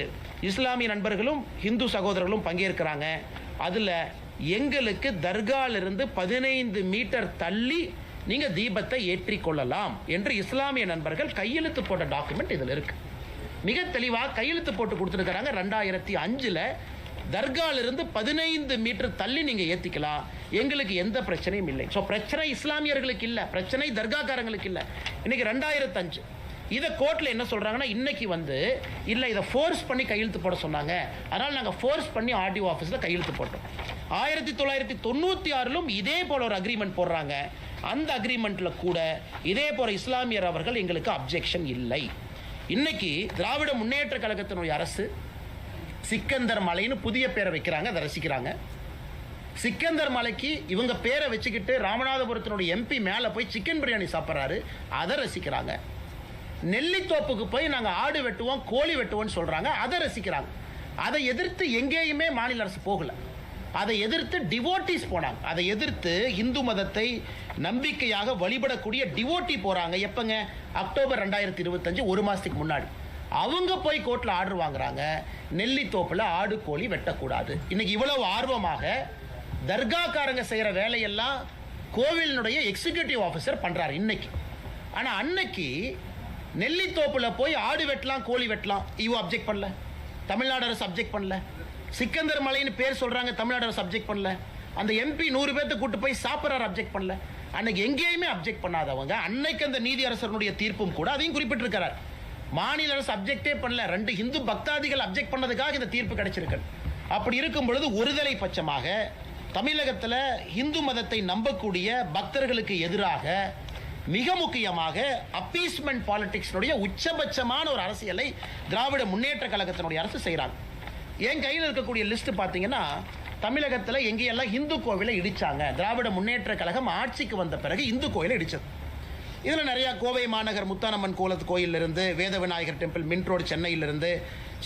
இஸ்லாமிய நண்பர்களும் இந்து சகோதரர்களும் பங்கேற்கிறாங்க. அதில் எங்களுக்கு தர்காலிருந்து 15 மீட்டர் தள்ளி நீங்க தீபத்தை ஏற்றிக்கொள்ளலாம் என்று இஸ்லாமிய நண்பர்கள் கையெழுத்து போட்ட டாக்குமெண்ட் இதில் இருக்கு. மிக தெளிவாக கையெழுத்து போட்டு கொடுத்துருக்காங்க. 2005 தர்காலிருந்து 15 மீட்டர் தள்ளி நீங்க ஏத்திக்கலாம், எங்களுக்கு எந்த பிரச்சனையும் இல்லை. ஸோ பிரச்சனை இஸ்லாமியர்களுக்கு இல்லை, பிரச்சனை தர்காக்காரங்களுக்கு இல்லை. இன்னைக்கு 2005 இதை கோர்ட்ல என்ன சொல்றாங்கன்னா, இன்னைக்கு வந்து இல்ல இதை ஃபோர்ஸ் பண்ணி கையெழுத்து போட சொன்னாங்க, அதனால நாங்க ஃபோர்ஸ் பண்ணி ஆர்டிஓ ஆபீஸ்ல கையெழுத்து போட்டோம். 1996 இதே போல ஒரு அக்ரிமெண்ட் போடுறாங்க. அந்த அக்ரிமெண்ட்ல கூட இதே போல இஸ்லாமியர் அவர்கள் எங்களுக்கு அப்ஜெக்ஷன் இல்லை. இன்னைக்கு திராவிட முன்னேற்ற கழகத்தினுடைய அரசு சிக்கந்தர் மலைன்னு புதிய பேரை வைக்கிறாங்க, அதை ரசிக்கிறாங்க. சிக்கந்தர் மலைக்கு இவங்க பேரை வச்சுக்கிட்டு ராமநாதபுரத்தினுடைய எம்பி மேல போய் சிக்கன் பிரியாணி சாப்பிட்றாரு, அதை ரசிக்கிறாங்க. நெல்லித்தோப்புக்கு போய் நாங்க ஆடு வெட்டுவோம், கோழி வெட்டுவோம்னு சொல்றாங்க, அதை ரசிக்கிறாங்க. அதை எதிர்த்து எங்கேயுமே மாநில அரசு போகல. அதை எதிர்த்து டிவோட்டிஸ் போனாங்க. அதை எதிர்த்து இந்து மதத்தை நம்பிக்கையாக வழிபடக்கூடிய டிவோட்டி போறாங்க. எப்பங்க? அக்டோபர் 2025, 1 மாசத்துக்கு முன்னாடி அவங்க போய் கோர்ட்ல ஆர்டர் வாங்குறாங்க, நெல்லித்தோப்புல ஆடு கோழி வெட்டக்கூடாது. இன்னைக்கு இவ்வளவு ஆர்வமாக தர்காக்காரங்க செய்யற வேலையெல்லாம் கோவிலினுடைய எக்ஸிகியூட்டிவ் ஆஃபீஸர் பண்றாரு இன்னைக்கு. ஆனா அன்னைக்கு நெல்லித்தோப்புல போய் ஆடு வெட்டலாம், கோழி வெட்டலாம், இவ அப்ஜெக்ட் பண்ணல, தமிழ்நாடு அரசு அப்ஜெக்ட் பண்ணல. சிக்கந்தர் மலைன்னு பேர் சொல்றாங்க, தமிழ்நாடு அரசு அப்ஜெக்ட் பண்ணல. அந்த எம்பி 100 பேர்த்து கூட்டு போய் சாப்பிட்றாரு, அப்ஜெக்ட் பண்ணல. அன்னைக்கு எங்கேயுமே அப்ஜெக்ட் பண்ணாதவங்க அன்னைக்கு அந்த நீதியரசருடைய தீர்ப்பும் கூட அதையும் குறிப்பிட்டிருக்கிறார். மாநில அரசு அப்ஜெக்டே பண்ணல, 2 இந்து பக்தாதிகள் அப்ஜெக்ட் பண்ணதுக்காக இந்த தீர்ப்பு கிடைச்சிருக்கு. அப்படி இருக்கும் பொழுது ஒருதலை பட்சமாக தமிழகத்தில் இந்து மதத்தை நம்பக்கூடிய பக்தர்களுக்கு எதிராக மிக முக்கியமாக அப்பீஸ்மெண்ட் பாலிடிக்ஸினுடைய உச்சபட்சமான ஒரு அரசியலை திராவிட முன்னேற்ற கழகத்தினுடைய அரசு செய்கிறாங்க. என் கையில் இருக்கக்கூடிய லிஸ்ட் பார்த்தீங்கன்னா, தமிழகத்தில் எங்கேயெல்லாம் இந்து கோவிலை இடிச்சாங்க, திராவிட முன்னேற்ற கழகம் ஆட்சிக்கு வந்த பிறகு இந்து கோயிலை இடிச்சது. இதில் நிறையா கோவை மாநகர் முத்தானம்மன் கோயிலிருந்து, வேத விநாயகர் டெம்பிள் மின்ட் ரோடு சென்னையிலிருந்து,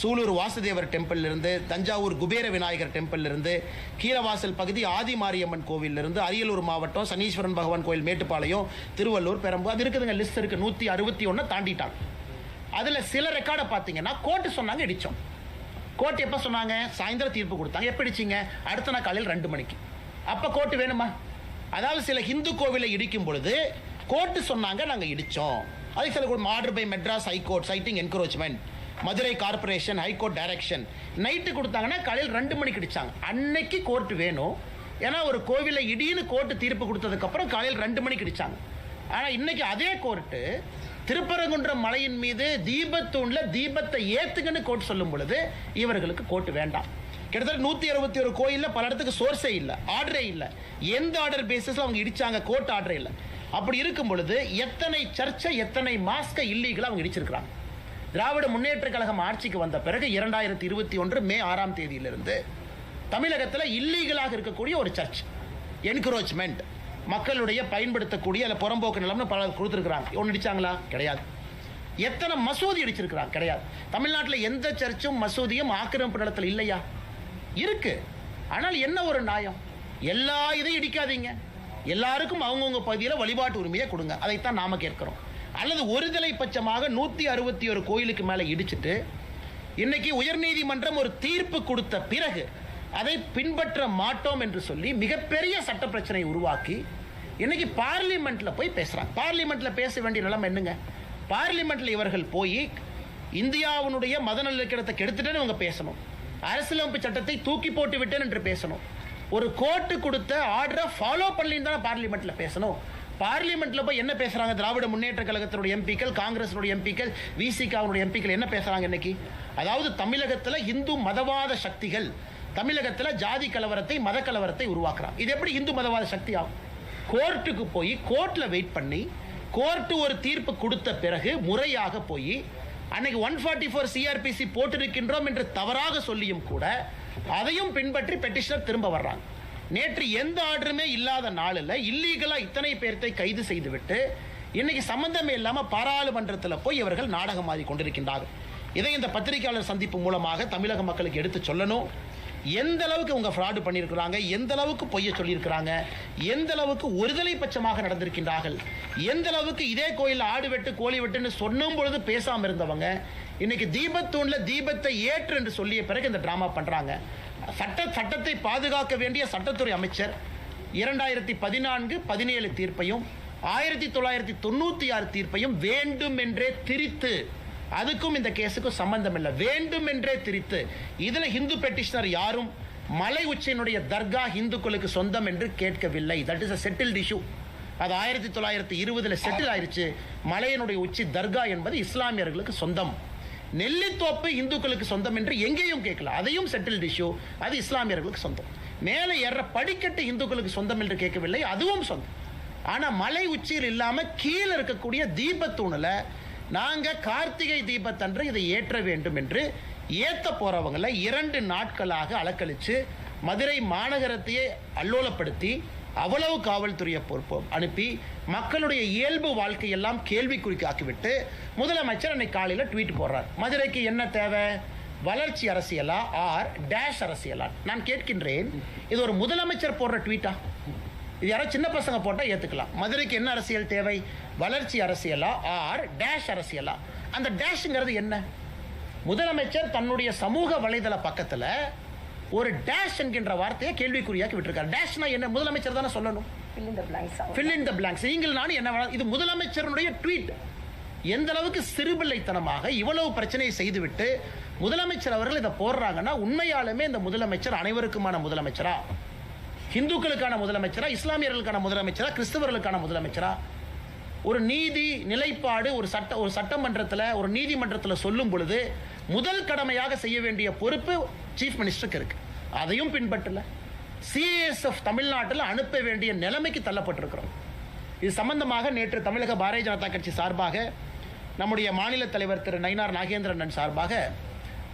சூலூர் வாசுதேவர் டெம்பிளிலிருந்து, தஞ்சாவூர் குபேர விநாயகர் டெம்பிளிலிருந்து, கீழவாசல் பகுதி ஆதிமாரியம்மன் கோவிலிருந்து, அரியலூர் மாவட்டம் சனீஸ்வரன் பகவான் கோயில் மேட்டுப்பாளையம், திருவள்ளூர், பெரம்பூர், அது இருக்குதுங்க. லிஸ்ட் இருக்கு. 161 தாண்டிட்டாங்க. அதில் சில ரெக்கார்டை பார்த்தீங்கன்னா கோர்ட்டு சொன்னாங்க இடிச்சோம். கோர்ட் எப்போ சொன்னாங்க? சாயந்தரம் தீர்ப்பு கொடுத்தாங்க. எப்போ இடிச்சிங்க? அடுத்த நாள் காலையில் 2 மணிக்கு. அப்போ கோர்ட்டு வேணுமா? அதாவது சில இந்து கோவிலை இடிக்கும் பொழுது கோர்ட்டு சொன்னாங்க நாங்கள் இடித்தோம். அதுக்கு சில order by Madras high court citing encroachment, Madurai corporation high court direction, night கொடுத்தாங்கன்னா காலையில் 2 மணிக்கு இடிச்சாங்க. அன்னைக்கு கோர்ட் வேணும். ஏன்னா ஒரு கோவிலை இடின்னு கோர்ட்டு தீர்ப்பு கொடுத்ததுக்கப்புறம் காலையில் 2 மணிக்கு இடிச்சாங்க. ஆனால் இன்னைக்கு அதே கோர்ட்டு திருப்பரங்குன்றம் மலையின் மீது தீபத்தூண்ல தீபத்தை ஏத்துங்கன்னு கோர்ட் சொல்லும் பொழுது இவர்களுக்கு கோர்ட் வேண்டாம். கிட்டத்தட்ட 161 கோயிலில் பல இடத்துக்கு சோர்ஸே இல்லை, ஆர்டரே இல்லை. எந்த ஆர்டர் பேசிஸில் அவங்க இடிச்சாங்க, கோர்ட் ஆர்டரே இல்லை. அப்படி இருக்கும் பொழுது எத்தனை சர்ச்சை, எத்தனை மாஸ்கை இல்லீகலாக அவங்க இடிச்சிருக்கிறாங்க. திராவிட முன்னேற்ற கழகம் ஆட்சிக்கு வந்த பிறகு 2021 மே 6ஆம் தேதியிலிருந்து தமிழகத்தில் இல்லீகலாக இருக்கக்கூடிய ஒரு சர்ச் என்கரோச்மெண்ட், மக்களுடைய பயன்படுத்தக்கூடிய அல்ல புறம்போக்கு நிலம்னு பல கொடுத்துருக்குறாங்க. ஒன்று இடிச்சாங்களா? கிடையாது. எத்தனை மசூதி இடிச்சிருக்கிறாங்க? கிடையாது. தமிழ்நாட்டில் எந்த சர்ச்சும் மசூதியும் ஆக்கிரமிப்பு நிலத்தில் இல்லையா? இருக்கு. ஆனால் என்ன ஒரு நியாயம்? எல்லா இதையும் இடிக்காதீங்க, எல்லாருக்கும் அவங்கவுங்க பகுதியில் வழிபாட்டு உரிமையை கொடுங்க, அதைத்தான் நாம கேட்கிறோம். அல்லது ஒருதலை பட்சமாக 161 கோயிலுக்கு மேலே இடிச்சிட்டு இன்னைக்கு உயர்நீதிமன்றம் ஒரு தீர்ப்பு கொடுத்த பிறகு அதை பின்பற்ற மாட்டோம் என்று சொல்லி மிகப்பெரிய சட்ட பிரச்சனை உருவாக்கி இன்னைக்கு பார்லிமெண்ட்ல போய் பேசுறாங்க. பார்லிமெண்ட்ல பேச வேண்டிய நிலைமை என்னங்க? பார்லிமெண்ட்ல இவர்கள் போய் இந்தியாவுடைய மத நல்லிணக்கத்தை கெடுத்துட்டேன்னு இவங்க பேசணும், அரசியலமைப்பு சட்டத்தை தூக்கி போட்டு விட்டேன் என்று பேசணும், ஒரு கோர்ட்டு கொடுத்த ஆர்டரை ஃபாலோ பண்ணலின்னு தானே பார்லிமெண்ட்ல பேசணும். பார்லிமெண்ட்ல போய் என்ன பேசுறாங்க? திராவிட முன்னேற்ற கழகத்தினுடைய எம்பிக்கள், காங்கிரஸினுடைய எம்பிக்கள், விசிகாவுடைய எம்பிக்கள் என்ன பேசுறாங்க இன்னைக்கு? அதாவது தமிழகத்தில் இந்து மதவாத சக்திகள் தமிழகத்தில் ஜாதி கலவரத்தை, மத கலவரத்தை உருவாக்குறாங்க. இது எப்படி இந்து மதவாத சக்தி ஆகும்? கோர்ட்டுக்கு போய் கோர்ட்ல வெயிட் பண்ணி கோர்ட்டு ஒரு தீர்ப்பு கொடுத்த பிறகு முறையாக போய் அன்னைக்கு 144 சிஆர்பிசி போட்டிருக்கின்றோம் என்று தவறாக சொல்லியும் கூட அதையும் பின்பற்றி பெட்டிஷனர் திரும்ப வர்றாங்க. நேற்று எந்த ஆர்டருமே இல்லாத நாளில் இல்லீகலா இத்தனை பேர்த்தை கைது செய்துவிட்டு இன்னைக்கு சம்பந்தமே இல்லாம பாராளுமன்றத்தில் போய் இவர்கள் நாடகம் ஆடி கொண்டிருக்கின்றார்கள். இதை இந்த பத்திரிகையாளர் சந்திப்பு மூலமாக தமிழக மக்களுக்கு எடுத்து சொல்லணும். எந்த அளவுக்கு அவங்க ஃப்ராடு பண்ணியிருக்கிறாங்க, எந்த அளவுக்கு பொய்ய சொல்லியிருக்கிறாங்க, எந்த அளவுக்கு ஒருதலை பட்சமாக நடந்திருக்கின்றார்கள், எந்த அளவுக்கு இதே கோயில் ஆடு வெட்டு கோழி வெட்டுன்னு சொன்னும் பொழுது பேசாமல் இருந்தவங்க இன்னைக்கு தீபத்தூண்ல தீபத்தை ஏற்று என்று சொல்லிய பிறகு இந்த டிராமா பண்றாங்க. சட்டத்தை பாதுகாக்க வேண்டிய சட்டத்துறை அமைச்சர் 2014-17 தீர்ப்பையும் 1996 தீர்ப்பையும் வேண்டும் என்றே திரித்து, அதுக்கும் இந்த கேஸுக்கும் சம்பந்தம் இல்லை, வேண்டும் என்றே திரித்து இதுல இந்து பெட்டிஷனர் யாரும் மலை உச்சியினுடைய தர்கா இந்துக்களுக்கு சொந்தம் என்று கேட்கவில்லை. That is a settled issue. அது 1920 செட்டில் ஆயிருச்சு. மலையினுடைய உச்சி தர்கா என்பது இஸ்லாமியர்களுக்கு சொந்தம், நெல்லித்தோப்பு இந்துக்களுக்கு சொந்தம் என்று எங்கேயும் கேட்கல, அதையும் செட்டில்ட் இஷ்யூ, அது இஸ்லாமியர்களுக்கு சொந்தம். மேலே ஏற படிக்கட்டு இந்துக்களுக்கு சொந்தம் என்று கேட்கவில்லை, அதுவும் சொந்தம். ஆனா மலை உச்சியில் இல்லாம கீழே இருக்கக்கூடிய தீபத்தூணில் நாங்க கார்த்திகை தீபத்தன்று இதை ஏற்ற வேண்டும் என்று ஏத்த போறவங்களை 2 நாட்களாக அலக்கழிச்சு மதுரை மாநகரத்தையே அல்லோலப்படுத்தி அவ்வளவு காவல்துறையை அனுப்பி மக்களுடைய இயல்பு வாழ்க்கையெல்லாம் கேள்விக்குறிக்காக்கிவிட்டு முதலமைச்சர் அன்னைக்கு காலையில் ட்வீட் போடுறார். மதுரைக்கு என்ன தேவை? வளர்ச்சி அரசியலா ஆர் டேஷ் அரசியலா? நான் கேட்கின்றேன், இது ஒரு முதலமைச்சர் போடுற ட்வீட்டா? இது யாராவது சின்ன பசங்க போட்டால் ஏற்றுக்கலாம். மதுரைக்கு என்ன அரசியல் தேவை? வளர்ச்சி அரசியலா ஆர் டேஷ் அரசியலா? அந்த டேஷ்ங்கிறது என்ன? முதலமைச்சர் தன்னுடைய சமூக வலைதள பக்கத்தில் ஒரு டேஷ் என்கின்ற வார்த்தையை கேள்விக்குறியாக்கி விட்டுருக்காரு. டேஷ்னா என்ன? முதலமைச்சர் தானே சொல்லணும். fill in the blanks. நீங்கள் நான் என்ன? இது முதலமைச்சருடைய ட்வீட். எந்த அளவுக்கு சிறுபிள்ளைத்தனமாக இவ்வளவு பிரச்சனையை செய்துவிட்டு முதலமைச்சர் அவர்கள் இதை போடுறாங்கன்னா உண்மையாலுமே இந்த முதலமைச்சர் அனைவருக்குமான முதலமைச்சரா, இந்துக்களுக்கான முதலமைச்சரா, இஸ்லாமியர்களுக்கான முதலமைச்சரா, கிறிஸ்தவர்களுக்கான முதலமைச்சரா? ஒரு நீதி நிலைப்பாடு ஒரு சட்டமன்றத்தில் ஒரு நீதிமன்றத்தில் சொல்லும் பொழுது முதல் கடமையாக செய்ய வேண்டிய பொறுப்பு சீஃப் மினிஸ்டருக்கு இருக்கு. அதையும் பின்பற்றல. சிஎஸ்எஃப் தமிழ்நாட்டில் அனுப்ப வேண்டிய நிலைமைக்கு தள்ளப்பட்டிருக்கிறோம். இது சம்பந்தமாக நேற்று தமிழக பாரதிய ஜனதா கட்சி சார்பாக நம்முடைய மாநில தலைவர் திரு நயினார் நாகேந்திரன் சார்பாக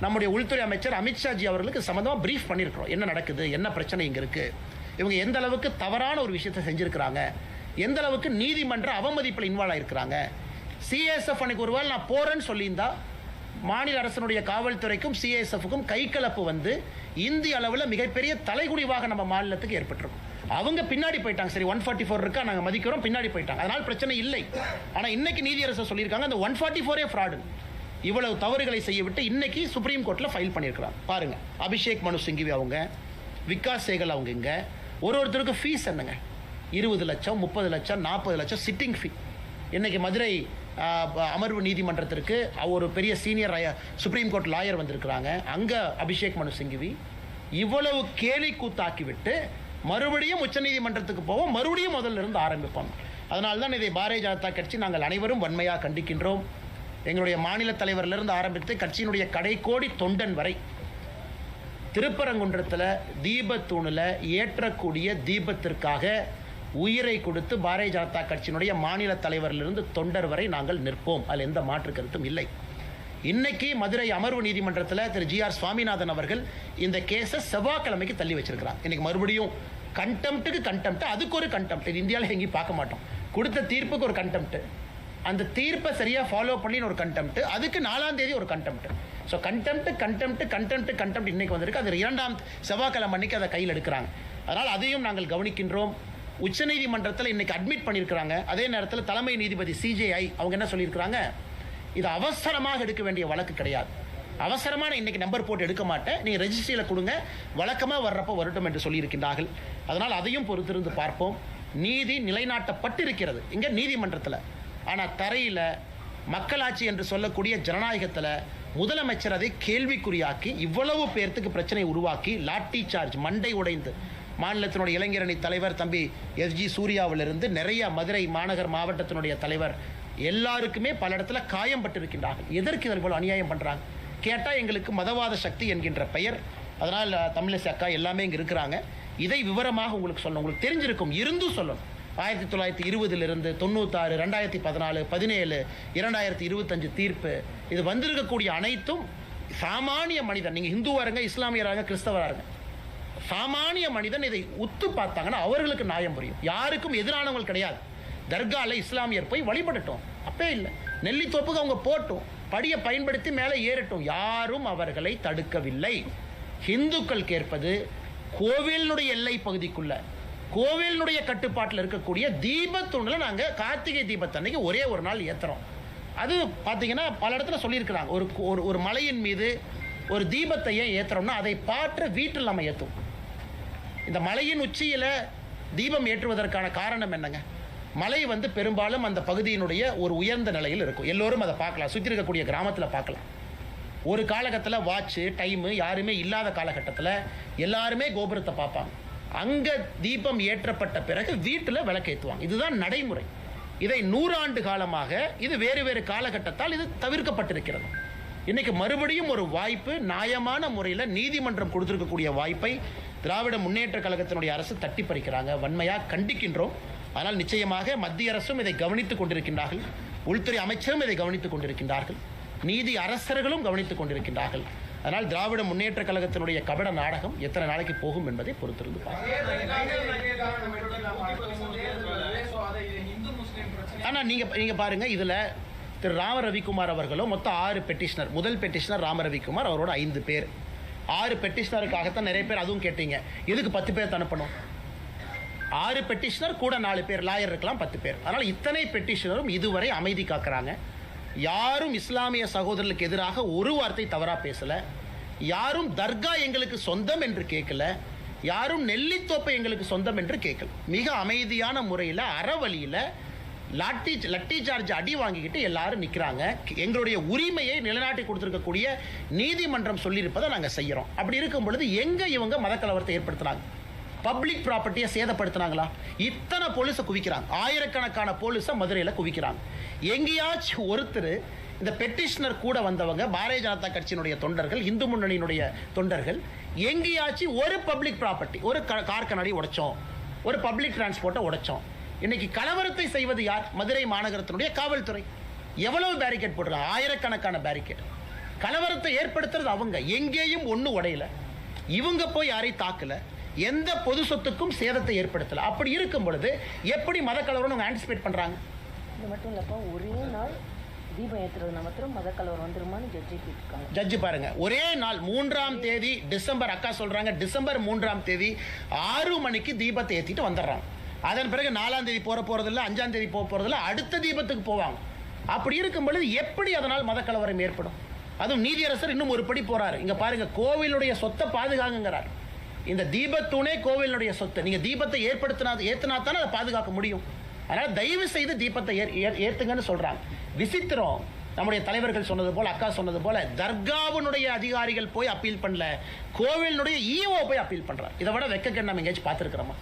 நம்முடைய உள்துறை அமைச்சர் அமித்ஷாஜி அவர்களுக்கு சம்பந்தமாக பிரீஃப் பண்ணியிருக்கிறோம். என்ன நடக்குது, என்ன பிரச்சனை இங்கே இருக்கு, இவங்க எந்த அளவுக்கு தவறான ஒரு விஷயத்தை செஞ்சிருக்கிறாங்க, எந்த அளவுக்கு நீதிமன்ற அவமதிப்பில் இன்வால்வ் ஆயிருக்கிறாங்க. சிஎஸ்எஃப் அன்னைக்கு ஒருவேளை நான் போறேன்னு சொல்லியிருந்தா மாநில அரசனுடைய காவல்துறைக்கும் சிஎஸ்எஃப்க்கும் கைகலப்பு வந்து இந்திய அளவில் மிகப்பெரிய தலைகுடிவாக நம்ம மாநிலத்துக்கு ஏற்பட்டிருக்கும். அவங்க பின்னாடி போயிட்டாங்க. சரி 144 இருக்கா, நாங்கள் மதிக்கிறோம், பின்னாடி போயிட்டாங்க, அதனால் பிரச்சனை இல்லை. ஆனால் இன்னைக்கு நீதியரசர் சொல்லியிருக்காங்க அந்த 144 ஃப்ராடு. இவ்வளவு தவறுகளை செய்ய விட்டு இன்னைக்கு சுப்ரீம் கோர்ட்டில் ஃபைல் பண்ணியிருக்கிறாங்க. பாருங்க, அபிஷேக் மனு சிங்வி அவங்க, விகாஸ் சேகல் அவங்க, இங்க ஒருத்தருக்கு ஃபீஸ் என்னங்க? 20 லட்சம், 30 லட்சம், 40 லட்சம் சிட்டிங் ஃபீ. இன்னைக்கு மதுரை அமர்வு நீதிமன்றத்திற்கு ஒரு பெரிய சீனியர் சுப்ரீம் கோர்ட் லாயர் வந்திருக்கிறாங்க. அங்கே அபிஷேக் மனு சிங்வி இவ்வளவு கேலி கூத்தாக்கிவிட்டு மறுபடியும் உச்சநீதிமன்றத்துக்கு போவோம், மறுபடியும் முதல்ல இருந்து ஆரம்பிப்போம். அதனால தான் இதை பாரதிய ஜனதா கட்சி நாங்கள் அனைவரும் வன்மையாக கண்டிக்கின்றோம். எங்களுடைய மாநில தலைவரிலிருந்து ஆரம்பித்து கட்சியினுடைய கடைக்கோடி தொண்டன் வரை திருப்பரங்குன்றத்தில் தீபத்தூணில் ஏற்றக்கூடிய தீபத்திற்காக உயிரை கொடுத்து பாரதிய ஜனதா கட்சியினுடைய மாநில தலைவரிலிருந்து தொண்டர் வரை நாங்கள் நிற்போம். அதில் எந்த மாற்று கருத்தும் இல்லை. இன்னைக்கு மதுரை அமர்வு நீதிமன்றத்தில் திரு ஜி.ஆர். சுவாமிநாதன் அவர்கள் இந்த கேஸை செவ்வாய்க்கிழமைக்கு தள்ளி வச்சிருக்கிறார். இன்னைக்கு மறுபடியும் கண்டெம்ட்டுக்கு கண்டெம்ட், அதுக்கு ஒரு கண்டெம்ட். இது இந்தியாவில் எங்கேயும் பார்க்க மாட்டோம். கொடுத்த தீர்ப்புக்கு ஒரு கண்டெம்ட், அந்த தீர்ப்பை சரியாக ஃபாலோ பண்ணி ஒரு கண்டெம்ட், அதுக்கு 4ஆம் தேதி ஒரு கண்டெம்ட். ஸோ கண்டெம்ட் இன்னைக்கு வந்திருக்கு. அது 2ஆம் செவ்வாய்க்கிழமை அன்னைக்கு அதை கையில் எடுக்கிறாங்க. அதனால் அதையும் நாங்கள் கவனிக்கின்றோம். உச்சநீதிமன்றத்தில் இன்னைக்கு அட்மிட் பண்ணியிருக்கிறாங்க. அதே நேரத்தில் தலைமை நீதிபதி சிஜேஐ அவங்க என்ன சொல்லியிருக்கிறாங்க, இது அவசரமாக எடுக்க வேண்டிய வழக்கு கிடையாது, அவசரமான இன்னைக்கு நம்பர் போட்டு எடுக்க மாட்டேன், நீங்கள் ரெஜிஸ்ட்ரியில் கொடுங்க, வழக்கமாக வர்றப்போ வரட்டும் என்று சொல்லியிருக்கின்றார்கள். அதனால் அதையும் பொறுத்திருந்து பார்ப்போம். நீதி நிலைநாட்டப்பட்டிருக்கிறது இங்கே நீதிமன்றத்தில். ஆனால் தரையில் மக்களாட்சி என்று சொல்லக்கூடிய ஜனநாயகத்தில் முதலமைச்சர் அதை கேள்விக்குறியாக்கி இவ்வளவு பேர்த்துக்கு பிரச்சனை உருவாக்கி லாட்டி சார்ஜ் மண்டை உடைந்து மாநிலத்தினுடைய இளைஞரணி தலைவர் தம்பி எஸ்ஜி சூர்யாவிலிருந்து நிறைய மதுரை மாநகர் மாவட்டத்தினுடைய தலைவர் எல்லாருக்குமே பல இடத்துல காயம் பட்டிருக்கின்றார்கள். எதற்கு இதன் போல அநியாயம் பண்ணுறாங்க கேட்டால் எங்களுக்கு மதவாத சக்தி என்கின்ற பெயர். அதனால் தமிழிசை அக்கா எல்லாமே இங்கே இருக்கிறாங்க. இதை விவரமாக உங்களுக்கு சொல்லணும், உங்களுக்கு தெரிஞ்சிருக்கும், இருந்தும் சொல்லணும். 1920 96, 2014, 17, 2025 தீர்ப்பு, இது வந்திருக்கக்கூடிய அனைத்தும் சாமானிய மனிதன், நீங்கள் இந்துவாருங்க, இஸ்லாமியராங்க, கிறிஸ்தவராங்க, சாமானிய மனிதன் இதை உத்து பார்த்தாங்கன்னா அவர்களுக்கு நியாயம் புரியும். யாருக்கும் எதிரானவங்க கிடையாது. தர்காவில் இஸ்லாமியர் போய் வழிபடட்டும், அப்பே இல்லை. நெல்லித்தோப்புக்கு அவங்க போட்டும், படியை பயன்படுத்தி மேலே ஏறட்டும், யாரும் அவர்களை தடுக்கவில்லை. ஹிந்துக்கள் கேட்பது கோவிலினுடைய எல்லை பகுதிக்குள்ள, கோவிலினுடைய கட்டுப்பாட்டில் இருக்கக்கூடிய தீபத்தூணில் நாங்கள் கார்த்திகை தீபத்தன்னைக்கு ஒரே ஒரு நாள் ஏற்றுறோம். அது பார்த்தீங்கன்னா பல இடத்துல சொல்லியிருக்கிறாங்க, ஒரு மலையின் மீது ஒரு தீபத்தை ஏன் ஏற்றுறோம்னா அதை பாற்ற வீட்டில் நம்ம ஏற்றும். இந்த மலையின் உச்சியில் தீபம் ஏற்றுவதற்கான காரணம் என்னங்க, மலை பெரும்பாலும் அந்த பகுதியினுடைய ஒரு உயர்ந்த நிலையில் இருக்கும். எல்லோரும் அதை பார்க்கலாம், சுற்றி இருக்கக்கூடிய கிராமத்தில் பார்க்கலாம். ஒரு காலகட்டத்தில் வாட்சு டைமு யாருமே இல்லாத காலகட்டத்தில் எல்லாருமே கோபுரத்தை பார்ப்பாங்க. அங்கே தீபம் ஏற்றப்பட்ட பிறகு வீட்டில் விளக்கேற்றுவாங்க. இதுதான் நடைமுறை. இதை 100 ஆண்டு காலமாக இது வேறு வேறு காலகட்டத்தால் இது தவிர்க்கப்பட்டிருக்கிறது. இன்னைக்கு மறுபடியும் ஒரு வாய்ப்பு, நியாயமான முறையில் நீதிமன்றம் கொடுத்திருக்கக்கூடிய வாய்ப்பை திராவிட முன்னேற்ற கழகத்தினுடைய அரசு தட்டி பறிக்கிறாங்க. வன்மையாக கண்டிக்கின்றோம். ஆனால் நிச்சயமாக மத்திய அரசும் இதை கவனித்துக் கொண்டிருக்கின்றார்கள், உள்துறை அமைச்சரும் இதை கவனித்துக் கொண்டிருக்கின்றார்கள், நீதி அரசர்களும் கவனித்துக் கொண்டிருக்கின்றார்கள். அதனால் திராவிட முன்னேற்ற கழகத்தினுடைய கபட நாடகம் எத்தனை நாளைக்கு போகும் என்பதை பொறுத்திருந்து ஆனால் நீங்க பாருங்க, இதுல திரு ராம ரவிக்குமார் அவர்களும் மொத்தம் 6 பெட்டிஷனர். முதல் பெட்டிஷனர் ராம ரவிக்குமார், அவரோட 5 பேர். 6 பெட்டிஷனருக்காகத்தான் நிறைய பேர் அதுவும் கேட்டீங்க, எதுக்கு 10 பேர் அனுப்பணும்? 6 பெட்டிஷனர் கூட 4 பேர் லாயர் இருக்கலாம், 10 பேர். அதனால் இத்தனை பெட்டிஷனரும் இதுவரை அமைதி காக்குறாங்க. யாரும் இஸ்லாமிய சகோதரர்களுக்கு எதிராக ஒரு வார்த்தை தவறாக பேசலை. யாரும் தர்கா எங்களுக்கு சொந்தம் என்று கேட்கல, யாரும் நெல்லித்தோப்பை எங்களுக்கு சொந்தம் என்று கேட்கல. மிக அமைதியான முறையில் அறவழியில் லட்டி சார்ஜ் அடி வாங்கிக்கிட்டு எல்லாரும் நிற்கிறாங்க. எங்களுடைய உரிமையை நிலைநாட்டி கொடுத்துருக்கக்கூடிய நீதிமன்றம் சொல்லியிருப்பதை நாங்கள் செய்கிறோம். அப்படி இருக்கும் பொழுது எங்கே இவங்க மதக்கலவரத்தை ஏற்படுத்துகிறாங்க? பப்ளிக் ப்ராப்பர்ட்டியை சேதப்படுத்தினாங்களா? இத்தனை போலீஸை குவிக்கிறாங்க, ஆயிரக்கணக்கான போலீஸை மதுரையில் குவிக்கிறாங்க. எங்கேயாச்சும் ஒருத்தர் இந்த பெட்டிஷனர் கூட வந்தவங்க பாரதிய ஜனதா கட்சியினுடைய தொண்டர்கள், இந்து முன்னணியினுடைய தொண்டர்கள், எங்கேயாச்சும் ஒரு பப்ளிக் ப்ராப்பர்ட்டி, ஒரு கார் கண்ணாடி உடைச்சோம், ஒரு பப்ளிக் டிரான்ஸ்போர்ட்டை உடைச்சோம்? இன்னைக்கு கலவரத்தை செய்வது யார்? மதுரை மாநகரத்தினுடைய காவல்துறை. எவ்வளவு பேரிகேட் போடுறாங்க? ஆயிரக்கணக்கான பேரிகேட். கலவரத்தை ஏற்படுத்துறது அவங்க. எங்கேயும் ஒன்று உடையல, இவங்க போய் யாரையும் தாக்கல, எந்த பொது சொத்துக்கும் சேதத்தை ஏற்படுத்தல. அப்படி இருக்கும் பொழுது எப்படி மத கலவரம் ஆன்டிசிபேட் பண்றாங்க? இது மட்டும் இல்லப்பா, ஒரே நாள் தீபம் ஏற்றுறது மாத்திரம் மத கலவரம் வந்துருமான்னு ஜட்ஜி கேட்டிருக்காங்க. ஜட்ஜி பாருங்க, ஒரே நாள் 3ஆம் தேதி டிசம்பர், அக்கா சொல்றாங்க டிசம்பர் 3ஆம் தேதி 6 மணிக்கு தீபத்தை ஏற்றிட்டு வந்துடுறாங்க. அதன் பிறகு 4ஆம் தேதி போறதில்லை, 5ஆம் தேதி போறதில்லை, அடுத்த தீபத்துக்கு போவாங்க. அப்படி இருக்கும் பொழுது எப்படி அதனால் மத கலவரம் ஏற்படும்? அதுவும் நீதியரசர் இன்னும் ஒரு படி போறாரு. இங்க பாருங்க, கோவிலுடைய சொத்தை பாதுகாங்கிறார். இந்த தீபத்தூணே கோவிலுடைய சொத்து. நீங்க தீபத்தை ஏற்றினா தானே அதை பாதுகாக்க முடியும். அதனால தயவு செய்து தீபத்தை ஏற்றுங்கன்னு சொல்றாங்க. விசித்திரம், நம்முடைய தலைவர்கள் சொன்னது போல, அக்கா சொன்னது போல, தர்காவினுடைய அதிகாரிகள் போய் அப்பீல் பண்ணல, கோவிலினுடைய ஈஓ போய் அப்பீல் பண்றார். இதை விட வெக்கக்கேடு நம்ம எங்கேயாச்சும் பார்த்துருக்கிறோமா?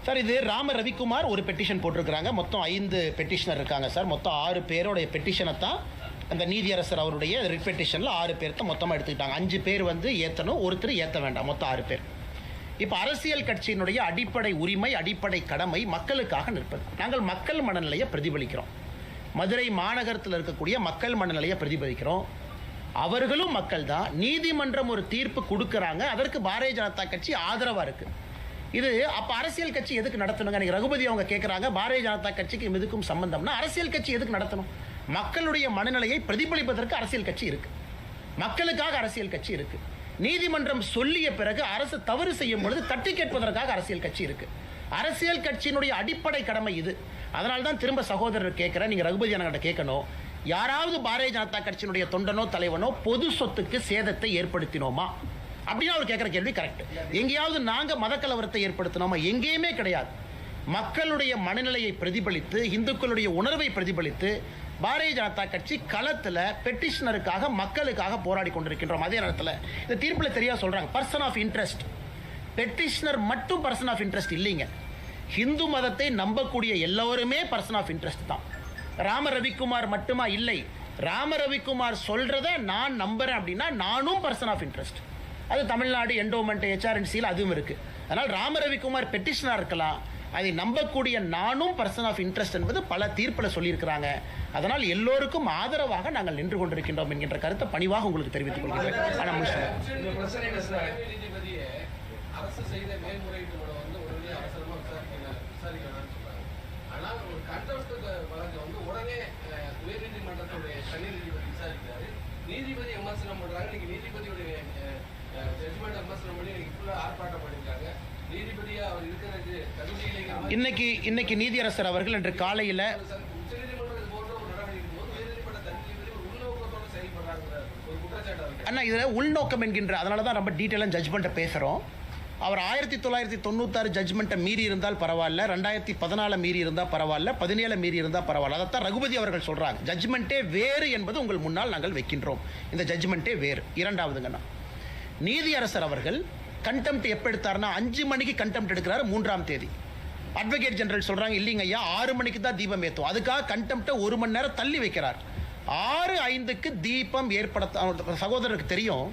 சார், இது ராம ரவிக்குமார் ஒரு பெட்டிஷன் போட்டிருக்கிறாங்க. மொத்தம் 5 பெட்டிஷனர் இருக்காங்க சார். மொத்தம் 6 பேருடைய பெட்டிஷனை தான் அந்த நீதியரசர் அவருடைய ரிட் பெட்டிஷனில் 6 பேர் தான் மொத்தமாக எடுத்துக்கிட்டாங்க. 5 பேர் வந்து ஏற்றணும், ஒருத்தர் ஏற்ற வேண்டாம், மொத்தம் 6 பேர். இப்போ அரசியல் கட்சியினுடைய அடிப்படை உரிமை, அடிப்படை கடமை மக்களுக்காக நிற்பது. நாங்கள் மக்கள் மனநிலையை பிரதிபலிக்கிறோம். மதுரை மாநகரத்தில் இருக்கக்கூடிய மக்கள் மனநிலையை பிரதிபலிக்கிறோம். அவர்களும் மக்கள் தான். நீதிமன்றம் ஒரு தீர்ப்பு கொடுக்குறாங்க, அதற்கு பாரதிய ஜனதா கட்சி ஆதரவாக இருக்குது. இது அப்போ அரசியல் கட்சி எதுக்கு நடத்தணுங்க? எனக்கு ரகுபதி அவங்க கேட்குறாங்க, பாரதிய ஜனதா கட்சிக்கு இதுக்கும் சம்பந்தம்னா அரசியல் கட்சி எதுக்கு நடத்தணும்? மக்களுடைய மனநிலையை பிரதிபலிப்பதற்கு அரசியல் கட்சி இருக்கு, மக்களுக்காக அரசியல் கட்சி இருக்கு. நீதிமன்றம் சொல்லிய பிறகு அரசு தவறு செய்யும் பொழுது தட்டி கேட்பதற்காக அரசியல் கட்சி இருக்கு. அரசியல் கட்சியினுடைய அடிப்படை கடமை இது. அதனால தான் திரும்ப சகோதரர் கேட்கிறேன், நீங்க ரகுபதி அண்ணகிட்ட கேட்கணும், யாராவது பாரதிய ஜனதா கட்சியினுடைய தொண்டனோ தலைவனோ பொது சொத்துக்கு சேதத்தை ஏற்படுத்தினோமா அப்படின்னு அவர் கேட்கிற கேள்வி கரெக்ட். எங்கேயாவது நாங்க மத கலவரத்தை ஏற்படுத்தினோமா? எங்கேயுமே கிடையாது. மக்களுடைய மனநிலையை பிரதிபலித்து, இந்துக்களுடைய உணர்வை பிரதிபலித்து பாரதிய ஜனதா கட்சி களத்தில் பெட்டிஷனருக்காக, மக்களுக்காக போராடி கொண்டிருக்கின்றோம். அதே நேரத்தில் இந்த தீர்ப்பில் தெரியா சொல்றாங்க, பர்சன் ஆஃப் இன்ட்ரெஸ்ட். பெட்டிஷனர் மட்டும் பர்சன் ஆஃப் இன்ட்ரெஸ்ட் இல்லைங்க. ஹிந்து மதத்தை நம்பக்கூடிய எல்லோருமே பர்சன் ஆஃப் இன்ட்ரெஸ்ட் தான். ராம ரவிக்குமார் மட்டுமா? இல்லை. ராம ரவிக்குமார் சொல்றத நான் நம்புறேன் அப்படின்னா நானும் பர்சன் ஆஃப் இன்ட்ரெஸ்ட். அது தமிழ்நாடு என்டோமெண்ட் HRNCயில் அதுவும் இருக்கு. அதனால் ராம ரவிக்குமார் பெட்டிஷனாக இருக்கலாம், அதை நம்பக்கூடிய நானும் பர்சன் ஆஃப் இன்ட்ரெஸ்ட் என்பது பல தீர்ப்பில் சொல்லியிருக்கிறாங்க. அதனால் எல்லோருக்கும் ஆதரவாக நாங்கள் நின்று கொண்டிருக்கின்றோம் என்கின்ற கருத்தை பணிவாக உங்களுக்கு தெரிவித்துக் கொள்கிறேன். நீதிபதி விமர்சனம் பண்றாங்க. நீதிபதியுடைய ஜட்ஜ்மெண்ட் விமர்சனம் பண்ணி ஆர்ப்பாட்டம் பண்ணிருக்காங்க. நீதிபதியா அவர் இருக்கிறது தகுதி இன்னைக்கு நீதியரசர் அவர்கள் இன்று காலையில் உச்சநீதிமன்றம் போன்ற ஒரு நடவடிக்கை போது உயர்நீதிமன்ற தகுதி உள்நோக்கத்தோடு செயல்படுறாங்க ஒரு குற்றச்சாட்டு. அண்ணா, இதில் உள்நோக்கம் என்கின்ற, அதனால தான் ரொம்ப டீட்டெயிலாக ஜட்ஜ்மெண்ட்டை பேசுகிறோம். அவர் 1996 ஜட்ஜ்மெண்ட்டை மீறி இருந்தால் பரவாயில்ல, 2014 மீறி இருந்தால் பரவாயில்ல, 17 மீறி இருந்தால் பரவாயில்ல. அதைத்தான் ரகுபதி அவர்கள் சொல்கிறாங்க. ஜட்ஜ்மெண்ட்டே வேறு என்பது உங்கள் முன்னால் நாங்கள் வைக்கின்றோம். இந்த ஜட்ஜ்மெண்ட்டே வேறு. இரண்டாவதுங்கண்ணா, நீதியரசர் அவர்கள் கண்டெம்ட் எப்போ எடுத்தார்னா 5 மணிக்கு கண்டெம்ட் எடுக்கிறாரு 3ஆம் தேதி. அட்வொகேட் ஜெனரல் சொல்கிறாங்க, இல்லைங்க ஐயா 6 மணிக்கு தான் தீபம் ஏற்றும். அதுக்காக கண்டெம்ட்டை 1 மணி நேரம் தள்ளி வைக்கிறார். 6:05க்கு தீபம் ஏற்படுத்த சகோதரருக்கு தெரியும்.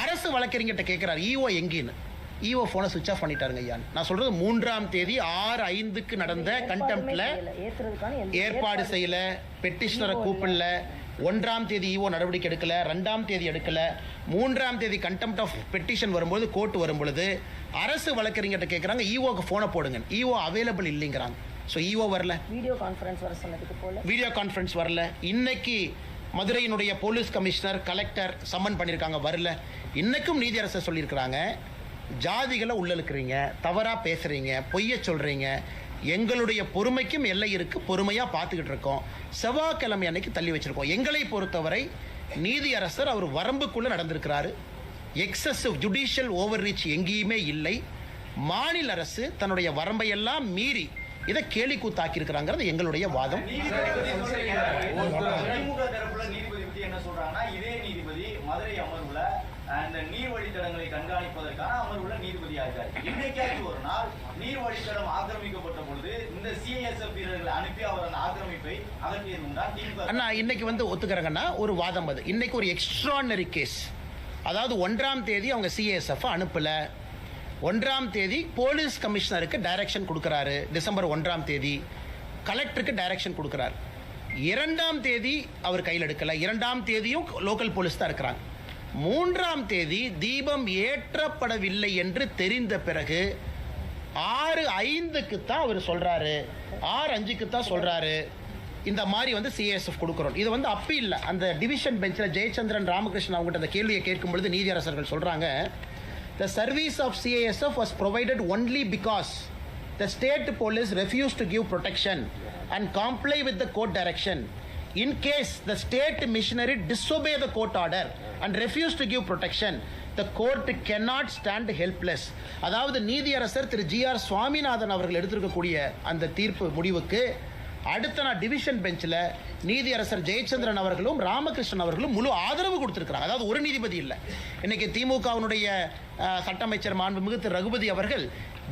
அரசு வழக்கறிஞர்கிட்ட கேட்குறாரு, ஈஓ எங்கேன்னு. ஈஓ ஃபோனை சுவிட்ச் ஆஃப் பண்ணிட்டாருங்க ஐயான்னு. நான் சொல்றது 3ஆம் தேதி 6:05க்கு நடந்த கண்டெம்ப்ட்ல ஏற்பாடு செய்யல, பெட்டிஷனரை கூப்பிடல, 1ஆம் தேதி ஈஓ நடவடிக்கை எடுக்கல, 2ஆம் தேதி எடுக்கல, 3ஆம் தேதி கண்டெம்ப்ட் ஆஃப் பெட்டிஷன் வரும்போது, கோர்ட் வரும்பொழுது அரசு வழக்கறிஞர்கிட்ட கேட்குறாங்க, ஈஓக்கு ஃபோனை போடுங்க. ஈஓ அவைலபிள் இல்லைங்கிறாங்க. ஸோ ஈஓ வரல, வீடியோ கான்ஃபரன்ஸ் வரல. இன்னைக்கு மதுரையினுடைய போலீஸ் கமிஷனர், கலெக்டர் சம்மன் பண்ணியிருக்காங்க, வரல. இன்னைக்கும் நீதியரசர் சொல்லியிருக்கிறாங்க, ஜாதிகளை உள்ளழுக்கிறீங்க, தவறாக பேசுகிறீங்க, பொய்ய சொல்கிறீங்க, எங்களுடைய பொறுமைக்கும் எல்லை இருக்கு, பொறுமையாக பார்த்துக்கிட்டு இருக்கோம். செவ்வாய்க்கிழமை அன்னைக்கு தள்ளி வச்சிருக்கோம். எங்களை பொறுத்தவரை நீதியரசர் அவர் வரம்புக்குள்ளே நடந்திருக்கிறாரு. எக்ஸசிவ் ஜுடிஷியல் ஓவர் ரீச் எங்கேயுமே இல்லை. மாநில அரசு தன்னுடைய வரம்பையெல்லாம் மீறி இதை கேலி கூத்தாக்கி இருக்கிறாங்கிறது எங்களுடைய வாதம். என்ன சொல்றாங்கன்னா, இதே நீதிபதி மதுரை அமர்வுல அந்த நீர் வழித்தடங்களை கண்காணிப்பதற்கான அமர்வுல நீதிபதியா இருக்காரு. இன்னைக்காச்சும் ஒரு நாள் நீர் வழித்தடம் ஆக்கிரமிக்கப்பட்ட பொழுது இந்த சிஐஎஸ்எஃப் வீரர்களை அனுப்பி அவர் அந்த ஆக்கிரமிப்பை அகற்றியிருந்தா அண்ணா இன்னைக்கு வந்து ஒத்துக்கிறங்கன்னா ஒரு வாதம். அது இன்னைக்கு ஒரு எக்ஸ்ட்ரானரி கேஸ். அதாவது 1ஆம் தேதி அவங்க சிஐஎஸ்எஃப் அனுப்பல, 1ஆம் தேதி போலீஸ் கமிஷனருக்கு டைரக்ஷன் கொடுக்குறாரு, டிசம்பர் 1ஆம் தேதி கலெக்டருக்கு டைரக்ஷன் கொடுக்குறாரு. 2ஆம் தேதி அவர் கையில் எடுக்கல, 2ஆம் தேதியும் லோக்கல் போலீஸ் தான் இருக்கிறாங்க. 3ஆம் தேதி தீபம் ஏற்றப்படவில்லை என்று தெரிந்த பிறகு 6:05க்கு தான் அவர் சொல்றாரு, 6:05க்கு தான் சொல்றாரு இந்த மாதிரி வந்து சிஐஎஸ்எஃப் கொடுக்குறோம். இது வந்து அப்பி இல்லை. அந்த டிவிஷன் பெஞ்சில் ஜெயச்சந்திரன் ராமகிருஷ்ணன் அவங்ககிட்ட அந்த கேள்வியை கேட்கும் பொழுது நீதியரசர்கள் சொல்றாங்க, the service of CISF was provided only because the state police refused to give protection and comply with the court direction. In case the state missionary disobey the court order and refuse to give protection, the court cannot stand helpless. அதாவது நீதியரசர் திரு GR சுவாமிநாதன் அவர்கள் எடுத்திருக்கக்கூடிய அந்த தீர்ப்பு முடிவுக்கு அடுத்த நாள் டிவிஷன் பெஞ்சில் நீதியரசர் ஜெயச்சந்திரன் அவர்களும் ராமகிருஷ்ணன் அவர்களும் முழு ஆதரவு கொடுத்திருக்கிறாங்க. அதாவது ஒரு நீதிபதி இல்லை. இன்னைக்கு திமுகவினுடைய சட்ட அமைச்சர் மாண்புமிகு திரு ரகுபதி அவர்கள்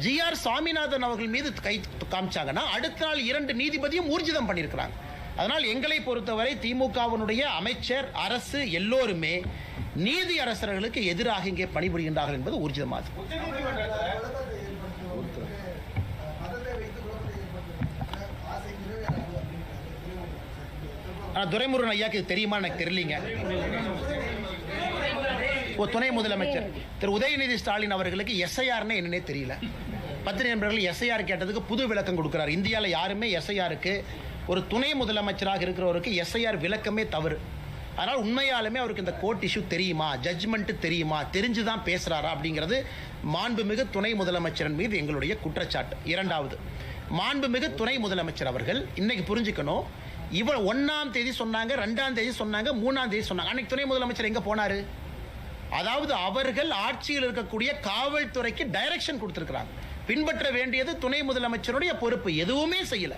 GR சுவாமிநாதன் அவர்கள் மீது கை காமிச்சாங்கன்னா அடுத்த நாள் 2 நீதிபதியும் ஊர்ஜிதம் பண்ணியிருக்கிறாங்க. அதனால் எங்களை பொறுத்தவரை திமுகவினுடைய அமைச்சர் அரசு எல்லோருமே நீதி அரசர்களுக்கு எதிராக இங்கே பணிபுரிகின்றார்கள் என்பது ஊர்ஜிதமாகும். துரைமுருகன் ஐயாக்கு இது தெரியுமா எனக்கு தெரியலீங்க. துணை முதலமைச்சர் திரு உதயநிதி ஸ்டாலின் அவர்களுக்கு எஸ்ஐஆர்னு என்னன்னே தெரியல. பத்திரிகை நண்பர்கள் எஸ்ஐஆர் கேட்டதுக்கு புது விளக்கம் கொடுக்கிறார். இந்தியாவில் யாருமே எஸ்ஐஆருக்கு ஒரு துணை முதலமைச்சராக இருக்கிறவருக்கு எஸ்ஐஆர் விளக்கமே தவறு. அதனால் உண்மையாலுமே அவருக்கு இந்த கோர்ட் இஷ்யூ தெரியுமா, ஜட்ஜ்மெண்ட் தெரியுமா, தெரிஞ்சு தான் பேசுகிறாரா அப்படிங்கிறது மாண்புமிகு துணை முதலமைச்சரின் மீது எங்களுடைய குற்றச்சாட்டு. இரண்டாவது, மாண்புமிகு துணை முதலமைச்சர் அவர்கள் இன்னைக்கு புரிஞ்சுக்கணும், இவர் 1ஆம் தேதி சொன்னாங்க, 2ஆம் தேதி சொன்னாங்க, 3ஆம் தேதி சொன்னாங்க. அன்னைக்கு துணை முதலமைச்சர் எங்கே போனார்? அதாவது அவர்கள் ஆட்சியில் இருக்கக்கூடிய காவல்துறைக்கு டைரக்ஷன் கொடுத்துருக்கிறாங்க. பின்பற்ற வேண்டியது துணை முதலமைச்சருடைய பொறுப்பு. எதுவுமே செய்யல.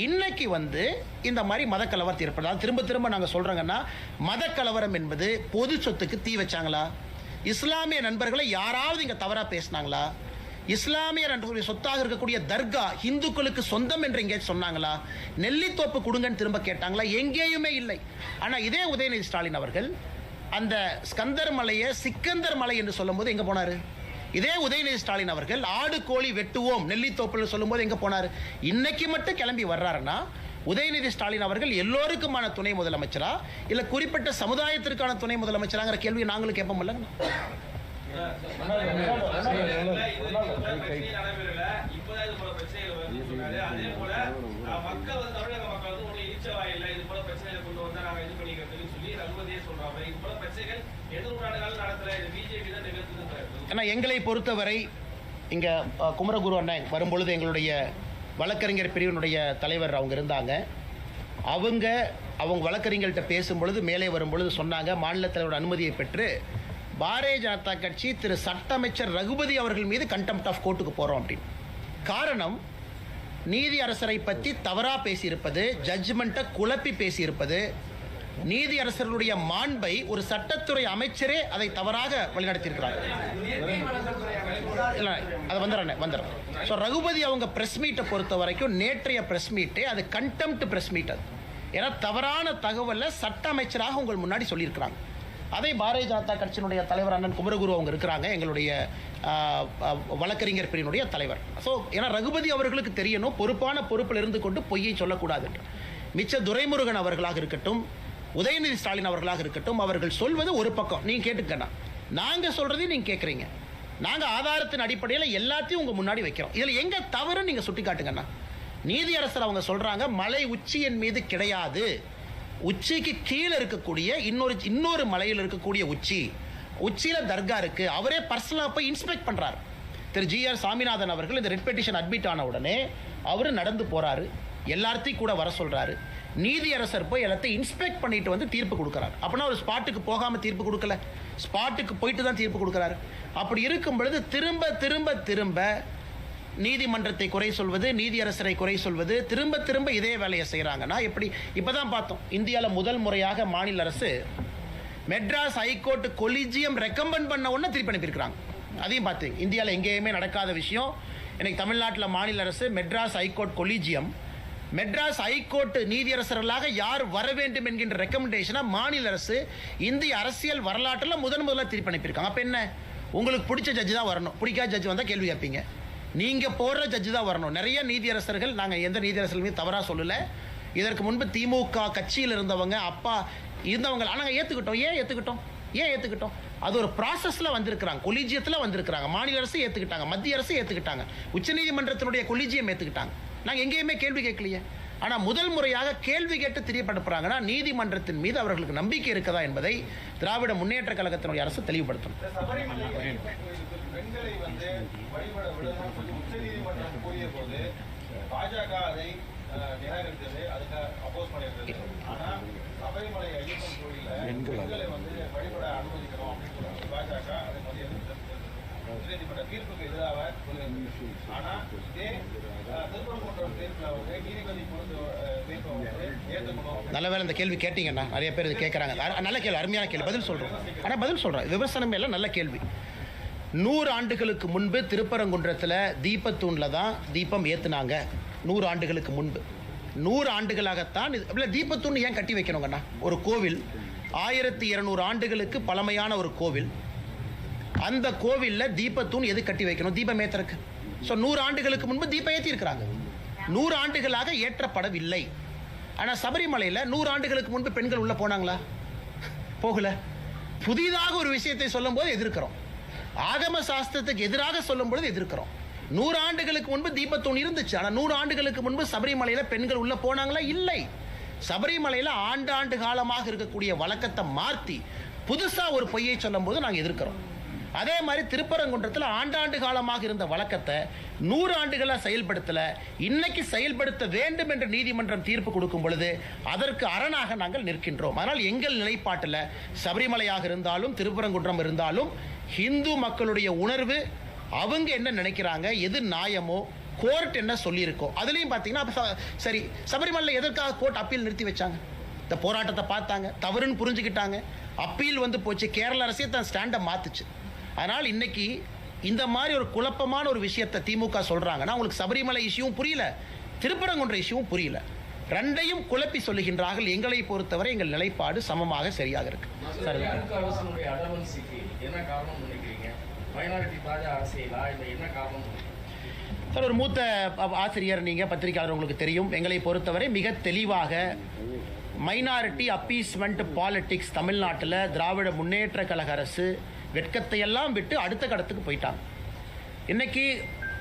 இன்னைக்கு இந்த மாதிரி மதக்கலவரத்தை ஏற்படுது. திரும்ப திரும்ப நாங்கள் சொல்றோங்கன்னா, மதக்கலவரம் என்பது பொது சொத்துக்கு தீ வச்சாங்களா? இஸ்லாமிய நண்பர்களை யாராவது இங்க தவறா பேசினாங்களா? இஸ்லாமிய நண்பர்களுடைய சொத்தாக இருக்கக்கூடிய தர்கா இந்துக்களுக்கு சொந்தம் என்று எங்கேயாச்சும் சொன்னாங்களா? நெல்லித்தோப்பு கொடுங்கன்னு திரும்ப கேட்டாங்களா? எங்கேயுமே இல்லை. ஆனா இதே உதயநிதி ஸ்டாலின் அவர்கள் அந்த ஸ்கந்தர் மலையை சிக்கந்தர் மலை என்று சொல்லும் போது எங்க போனாரு? இதே உதயநிதி ஸ்டாலின் அவர்கள் ஆடு கோழி வெட்டுவோம் நெல்லித்தோப்பில் சொல்லும் போது எங்க போனார்? இன்னைக்கு மட்டும் கிளம்பி வர்றாருன்னா உதயநிதி ஸ்டாலின் அவர்கள் எல்லோருக்குமான துணை முதலமைச்சரா இல்ல குறிப்பிட்ட சமுதாயத்திற்கான துணை முதலமைச்சராங்கிற கேள்வியை நாங்களும் கேட்போம். ஏன்னா எங்களை பொறுத்தவரை இங்க குமரகுரு அண்ணன் வரும்பொழுது எங்களுடைய வழக்கறிஞர் பிரிவினுடைய தலைவர் அவங்க இருந்தாங்க. அவங்க வழக்கறிஞர்கிட்ட பேசும்பொழுது மேலே வரும்பொழுது சொன்னாங்க, மாநில தலைவரோட அனுமதியை பெற்று பாரதிய ஜனதா கட்சி திரு சட்ட அமைச்சர் ரகுபதி அவர்கள் மீது கண்டெம்ட் ஆஃப் கோர்ட்டுக்கு போறோம் அப்படின்னு. காரணம், நீதி அரசரை பற்றி தவறா பேசியிருப்பது, ஜட்ஜ்மெண்ட்டை குழப்பி பேசியிருப்பது, நீதி அரசர்களுடைய மாண்பை ஒரு சட்டத்துறை அமைச்சரே அதை தவறாக வழிநடத்தியிருக்கிறார். அதை வந்துடுறேன். ஸோ ரகுபதி அவங்க பிரஸ் மீட்டை பொறுத்த வரைக்கும் நேற்றைய பிரஸ் மீட்டே அது கண்டெம்ட் பிரஸ் மீட். அது ஏன்னா தவறான தகவலை சட்ட அமைச்சராக உங்கள் முன்னாடி சொல்லியிருக்கிறாங்க. அதை பாரதிய ஜனதா கட்சியினுடைய தலைவர் அண்ணன் குமரகுரு அவங்க இருக்கிறாங்க, எங்களுடைய வழக்கறிஞர் பிரிவினுடைய தலைவர். ஸோ ஏன்னா ரகுபதி அவர்களுக்கு தெரியணும், பொறுப்பில் இருந்து கொண்டு பொய்யை சொல்லக்கூடாது. மிச்ச துரைமுருகன் அவர்களாக இருக்கட்டும், உதயநிதி ஸ்டாலின் அவர்களாக இருக்கட்டும், அவர்கள் சொல்வது ஒரு பக்கம், நீங்க கேட்டுக்கண்ணா, நாங்க சொல்றதையும் நீங்க கேட்குறீங்க. நாங்க ஆதாரத்தின் அடிப்படையில் எல்லாத்தையும் உங்க முன்னாடி வைக்கிறோம். இதுல எங்க தவறு நீங்க சுட்டி காட்டுங்கண்ணா. நீதியரசர் அவங்க சொல்றாங்க, மலை உச்சி என் மீது கிடையாது, உச்சிக்கு கீழே இருக்கக்கூடிய இன்னொரு மலையில் இருக்கக்கூடிய உச்சியில தர்கா இருக்கு. அவரே பர்சனலா போய் இன்ஸ்பெக்ட் பண்றாரு. திரு GR சாமிநாதன் அவர்கள் இந்த ரெட் பெட்டிஷன் அட்மிட் ஆன உடனே அவரு நடந்து போறாரு, எல்லாத்தையும் கூட வர சொல்றாரு. நீதியரசர் போய் எல்லாத்தையும் இன்ஸ்பெக்ட் பண்ணிட்டு தீர்ப்பு கொடுக்கிறார். அப்படின்னா ஒரு ஸ்பாட்டுக்கு போகாம தீர்ப்பு கொடுக்கல, ஸ்பாட்டுக்கு போயிட்டு தான் தீர்ப்பு கொடுக்கிறாரு. அப்படி இருக்கும் பொழுது திரும்ப திரும்ப திரும்ப நீதிமன்றத்தை குறை சொல்வது, நீதியரசரை குறை சொல்வது, திரும்ப திரும்ப இதே வேலையை செய்யறாங்கன்னா எப்படி? இப்பதான் பார்த்தோம், இந்தியாவில் முதல் முறையாக மாநில அரசு மெட்ராஸ் ஹைகோர்ட் கொலிஜியம் ரெக்கமெண்ட் பண்ண உடனே திருப்பி அனுப்பியிருக்கிறாங்க. அதையும் பார்த்து இந்தியாவில் எங்கேயுமே நடக்காத விஷயம். இன்னைக்கு தமிழ்நாட்டில் மாநில அரசு Madras high court collegium, Madras high court நீதியரசர்களாக யார் வர வேண்டும் என்கின்ற ரெக்கமெண்டேஷனை மாநில அரசு இந்திய அரசியல் வரலாற்றில் முதல்ல திருப்பி அனுப்பியிருக்காங்க. அப்போ என்ன, உங்களுக்கு பிடிச்ச ஜட்ஜு தான் வரணும், பிடிக்காத ஜட்ஜு வந்தால் கேள்வி கேட்பீங்க. நீங்க போடுற ஜட்ஜு தான் வரணும். நிறைய நீதியரசர்கள், நாங்கள் எந்த நீதியரசர்களுமே தவறா சொல்லல, இதற்கு முன்பு திமுக கட்சியில் இருந்தவங்க அப்பா இருந்தவங்க, ஆனால் ஏற்றுக்கிட்டோம். ஏன் ஏற்றுக்கிட்டோம்? அது ஒரு ப்ராசஸ்ல வந்திருக்கிறாங்க, கொலிஜியத்தில் வந்திருக்கிறாங்க. மாநில அரசு ஏற்றுக்கிட்டாங்க, மத்திய அரசு ஏற்றுக்கிட்டாங்க, உச்சநீதிமன்றத்தினுடைய கொலிஜியம் ஏற்றுக்கிட்டாங்க. நாங்கள் எங்கேயுமே கேள்வி கேட்கலையே. ஆனால் முதல் முறையாக கேள்வி கேட்டு தெரியப்படுத்துறாங்கன்னா நீதிமன்றத்தின் மீது அவர்களுக்கு நம்பிக்கை இருக்கதா என்பதை திராவிட முன்னேற்ற கழகத்தினுடைய அரசு தெளிவுபடுத்தணும். பெண்களை வழிபட விடணும் உச்சநீதிமன்றம் கூறிய போது பாஜக அதை நிராகரித்தது, அதுக்கு அப்போஸ் பண்ணியிருந்தது. ஆனா சபரிமலை ஐயப்பன் கோயில்ல பெண்களை வந்து வழிபட அனுமதிக்கணும் அப்படின்னு சொல்றாங்க பாஜக. அதை வந்து எதிர்த்து உச்சநீதிமன்ற தீர்ப்புக்கு எதிராக சொல்லியிருந்தது. ஆனா இதே திருப்பரங்குன்றம் தீர்ப்புல வந்து நீதிபதி பொறுத்து தீர்ப்பை வந்து ஏற்றுக்கணும். நல்ல வேலை இந்த கேள்வி கேட்டீங்கன்னா நிறைய பேர் இது கேட்குறாங்க. நல்ல கேள்வி, அருமையான கேள்வி, பதில் சொல்கிறோம். ஆனால் பதில் சொல்கிறேன், விமர்சனம் எல்லாம் நல்ல கேள்வி. 100 ஆண்டுகளுக்கு முன்பு திருப்பரங்குன்றத்தில் தீபத்தூணில் தான் தீபம் ஏற்றுனாங்க. 100 ஆண்டுகளுக்கு முன்பு, 100 ஆண்டுகளாகத்தான் இல்லை தீபத்தூண் ஏன் கட்டி வைக்கணுங்கண்ணா? ஒரு கோவில் 1200 ஆண்டுகளுக்கு பழமையான ஒரு கோவில், அந்த கோவிலில் தீபத்தூண் எது கட்டி வைக்கணும்? தீபம் ஏற்றுறக்கு. ஸோ 100 ஆண்டுகளுக்கு முன்பு தீபம் ஏற்றிருக்கிறாங்க, 100 ஆண்டுகளாக ஏற்றப்படவில்லை. ஆனால் சபரிமலையில் 100 ஆண்டுகளுக்கு முன்பு பெண்கள் உள்ளே போனாங்களா? போகல. புதிதாக ஒரு விஷயத்தை சொல்லும் போது எதிர்க்கிறோம், ஆகம சாஸ்திரத்துக்கு எதிராக சொல்லும் பொழுது எதிர்க்கிறோம். 100 ஆண்டுகளுக்கு முன்பு தீபத்தூண் இருந்துச்சு. ஆனால் 100 ஆண்டுகளுக்கு முன்பு சபரிமலையில் பெண்கள் உள்ள போனாங்களா? இல்லை. சபரிமலையில் ஆண்டாண்டு காலமாக இருக்கக்கூடிய வழக்கத்தை மாற்றி புதுசாக ஒரு பொய்யை சொல்லும் போது நாங்கள் எதிர்க்கிறோம். அதே மாதிரி திருப்பரங்குன்றத்தில் ஆண்டாண்டு காலமாக இருந்த வழக்கத்தை 100 ஆண்டுகளாக செயல்படுத்தல, இன்னைக்கு செயல்படுத்த வேண்டும் என்று நீதிமன்றம் தீர்ப்பு கொடுக்கும் பொழுது அதற்கு அரணாக நாங்கள் நிற்கின்றோம். அதனால் எங்கள் நிலைப்பாட்டில் சபரிமலையாக இருந்தாலும் திருப்பரங்குன்றம் இருந்தாலும் ஹிந்து மக்களுடைய உணர்வு, அவங்க என்ன நினைக்கிறாங்க, எது நியாயமோ, கோர்ட் என்ன சொல்லியிருக்கோ அதுலேயும் பார்த்தீங்கன்னா சரி. சபரிமலையில் எதற்காக கோர்ட் அப்பீல் நிறுத்தி வச்சாங்க? இந்த போராட்டத்தை பார்த்தாங்க, தவறுன்னு புரிஞ்சுக்கிட்டாங்க, அப்பீல் வந்து போச்சு, கேரள அரசே தன் ஸ்டாண்டை மாற்றுச்சு. அதனால் இன்னைக்கு இந்த மாதிரி ஒரு குழப்பமான ஒரு விஷயத்தை திமுக சொல்கிறாங்கன்னா உங்களுக்கு சபரிமலை இஷ்யூவும் புரியல, திருப்பரங்குன்ற இஷ்யூவும் புரியல, ரெண்டையும் குழப்பி சொல்லுகின்றார்கள். எங்களை பொறுத்தவரை எங்கள் நிலைப்பாடு சமமாக சரியாக இருக்கு. சார், சார் ஒரு மூத்த ஆசிரியர், நீங்கள் பத்திரிகையாளர், உங்களுக்கு தெரியும், எங்களை பொறுத்தவரை மிக தெளிவாக மைனாரிட்டி அப்பீஸ்மெண்ட் பாலிடிக்ஸ் தமிழ்நாட்டில் திராவிட முன்னேற்ற கழக அரசு வெட்கத்தை எல்லாம் விட்டு அடுத்த கடத்துக்கு போயிட்டாங்க. இன்னைக்கு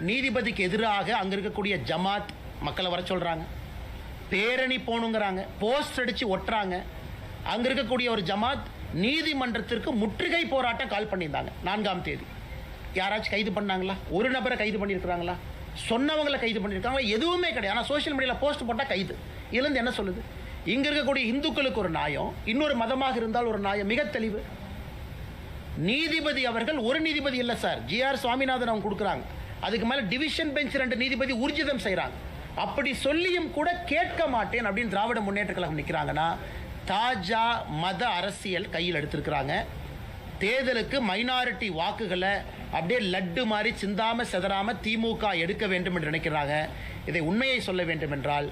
நீதிபதிக்கு எதிராக அங்கே இருக்கக்கூடிய ஜமாத் மக்களை வர சொல்கிறாங்க, பேரணி போகணுங்கிறாங்க, போஸ்ட் அடித்து ஒட்டுறாங்க. அங்கே இருக்கக்கூடிய ஒரு ஜமாத் நீதிமன்றத்திற்கு முற்றுகை போராட்டம் கால் பண்ணியிருந்தாங்க 4ஆம் தேதி. யாராச்சும் கைது பண்ணாங்களா? ஒரு நபரை கைது பண்ணியிருக்கிறாங்களா? சொன்னவங்களை கைது பண்ணியிருக்காங்களா? எதுவுமே கிடையாது. ஆனால் சோஷியல் மீடியாவில் போஸ்ட் போட்டால் கைது. இதுலேருந்து என்ன சொல்லுது? இங்கே இருக்கக்கூடிய இந்துக்களுக்கு ஒரு நியாயம், இன்னொரு மதமாக இருந்தால் ஒரு நியாயம். மிக தெளிவு. நீதிபதி அவர்கள் ஒரு நீதிபதி இல்லை சார், ஜிஆர் சுவாமிநாதன் அவங்க கொடுக்குறாங்க, அதுக்கு மேலே டிவிஷன் பெஞ்ச் 2 நீதிபதி ஊர்ஜிதம் செய்கிறாங்க. அப்படி சொல்லியும் கூட கேட்க மாட்டேன் அப்படின்னு திராவிட முன்னேற்ற கழகம் நிற்கிறாங்கன்னா தாஜா மத அரசியல் கையில் எடுத்திருக்கிறாங்க. தேர்தலுக்கு மைனாரிட்டி வாக்குகளை அப்படியே லட்டு மாதிரி சிந்தாம செதறாம திமுக எடுக்க வேண்டும் என்று நினைக்கிறாங்க. இதை உண்மையை சொல்ல வேண்டும் என்றால்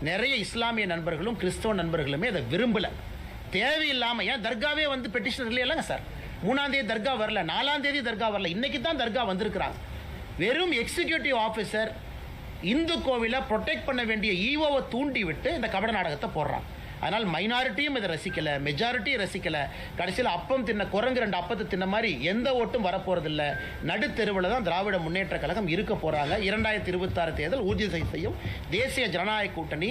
நிறைய இஸ்லாமிய நண்பர்களும் கிறிஸ்தவ நண்பர்களுமே அதை விரும்பல. தேவையில்லாமல் ஏன் தர்காவே வந்து பெட்டிஷன் இல்லைங்க சார். 3ஆம் தேதி தர்கா வரல, 4ஆம் தேதி தர்கா வரல, இன்னைக்கு தான் தர்கா வந்திருக்கிறாங்க. வெறும் எக்ஸிக்யூட்டிவ் ஆஃபீஸர் இந்து கோவிலை ப்ரொடெக்ட் பண்ண வேண்டிய ஈவோவை தூண்டி விட்டு இந்த கபட நாடகத்தை போடுறாங்க. அதனால் மைனாரிட்டியும் இதை ரசிக்கலை, மெஜாரிட்டியும் ரசிக்கலை. கடைசியில் அப்பம் தின்ன குரங்கு 2 அப்பத்தை தின்ன மாதிரி எந்த ஓட்டும் வரப்போறதில்ல. நடுத்தெருவில் தான் திராவிட முன்னேற்ற கழகம் இருக்க போகிறாங்க. 2026 தேர்தல் ஊர்ஜிதம் செய்யும் தேசிய ஜனநாயக கூட்டணி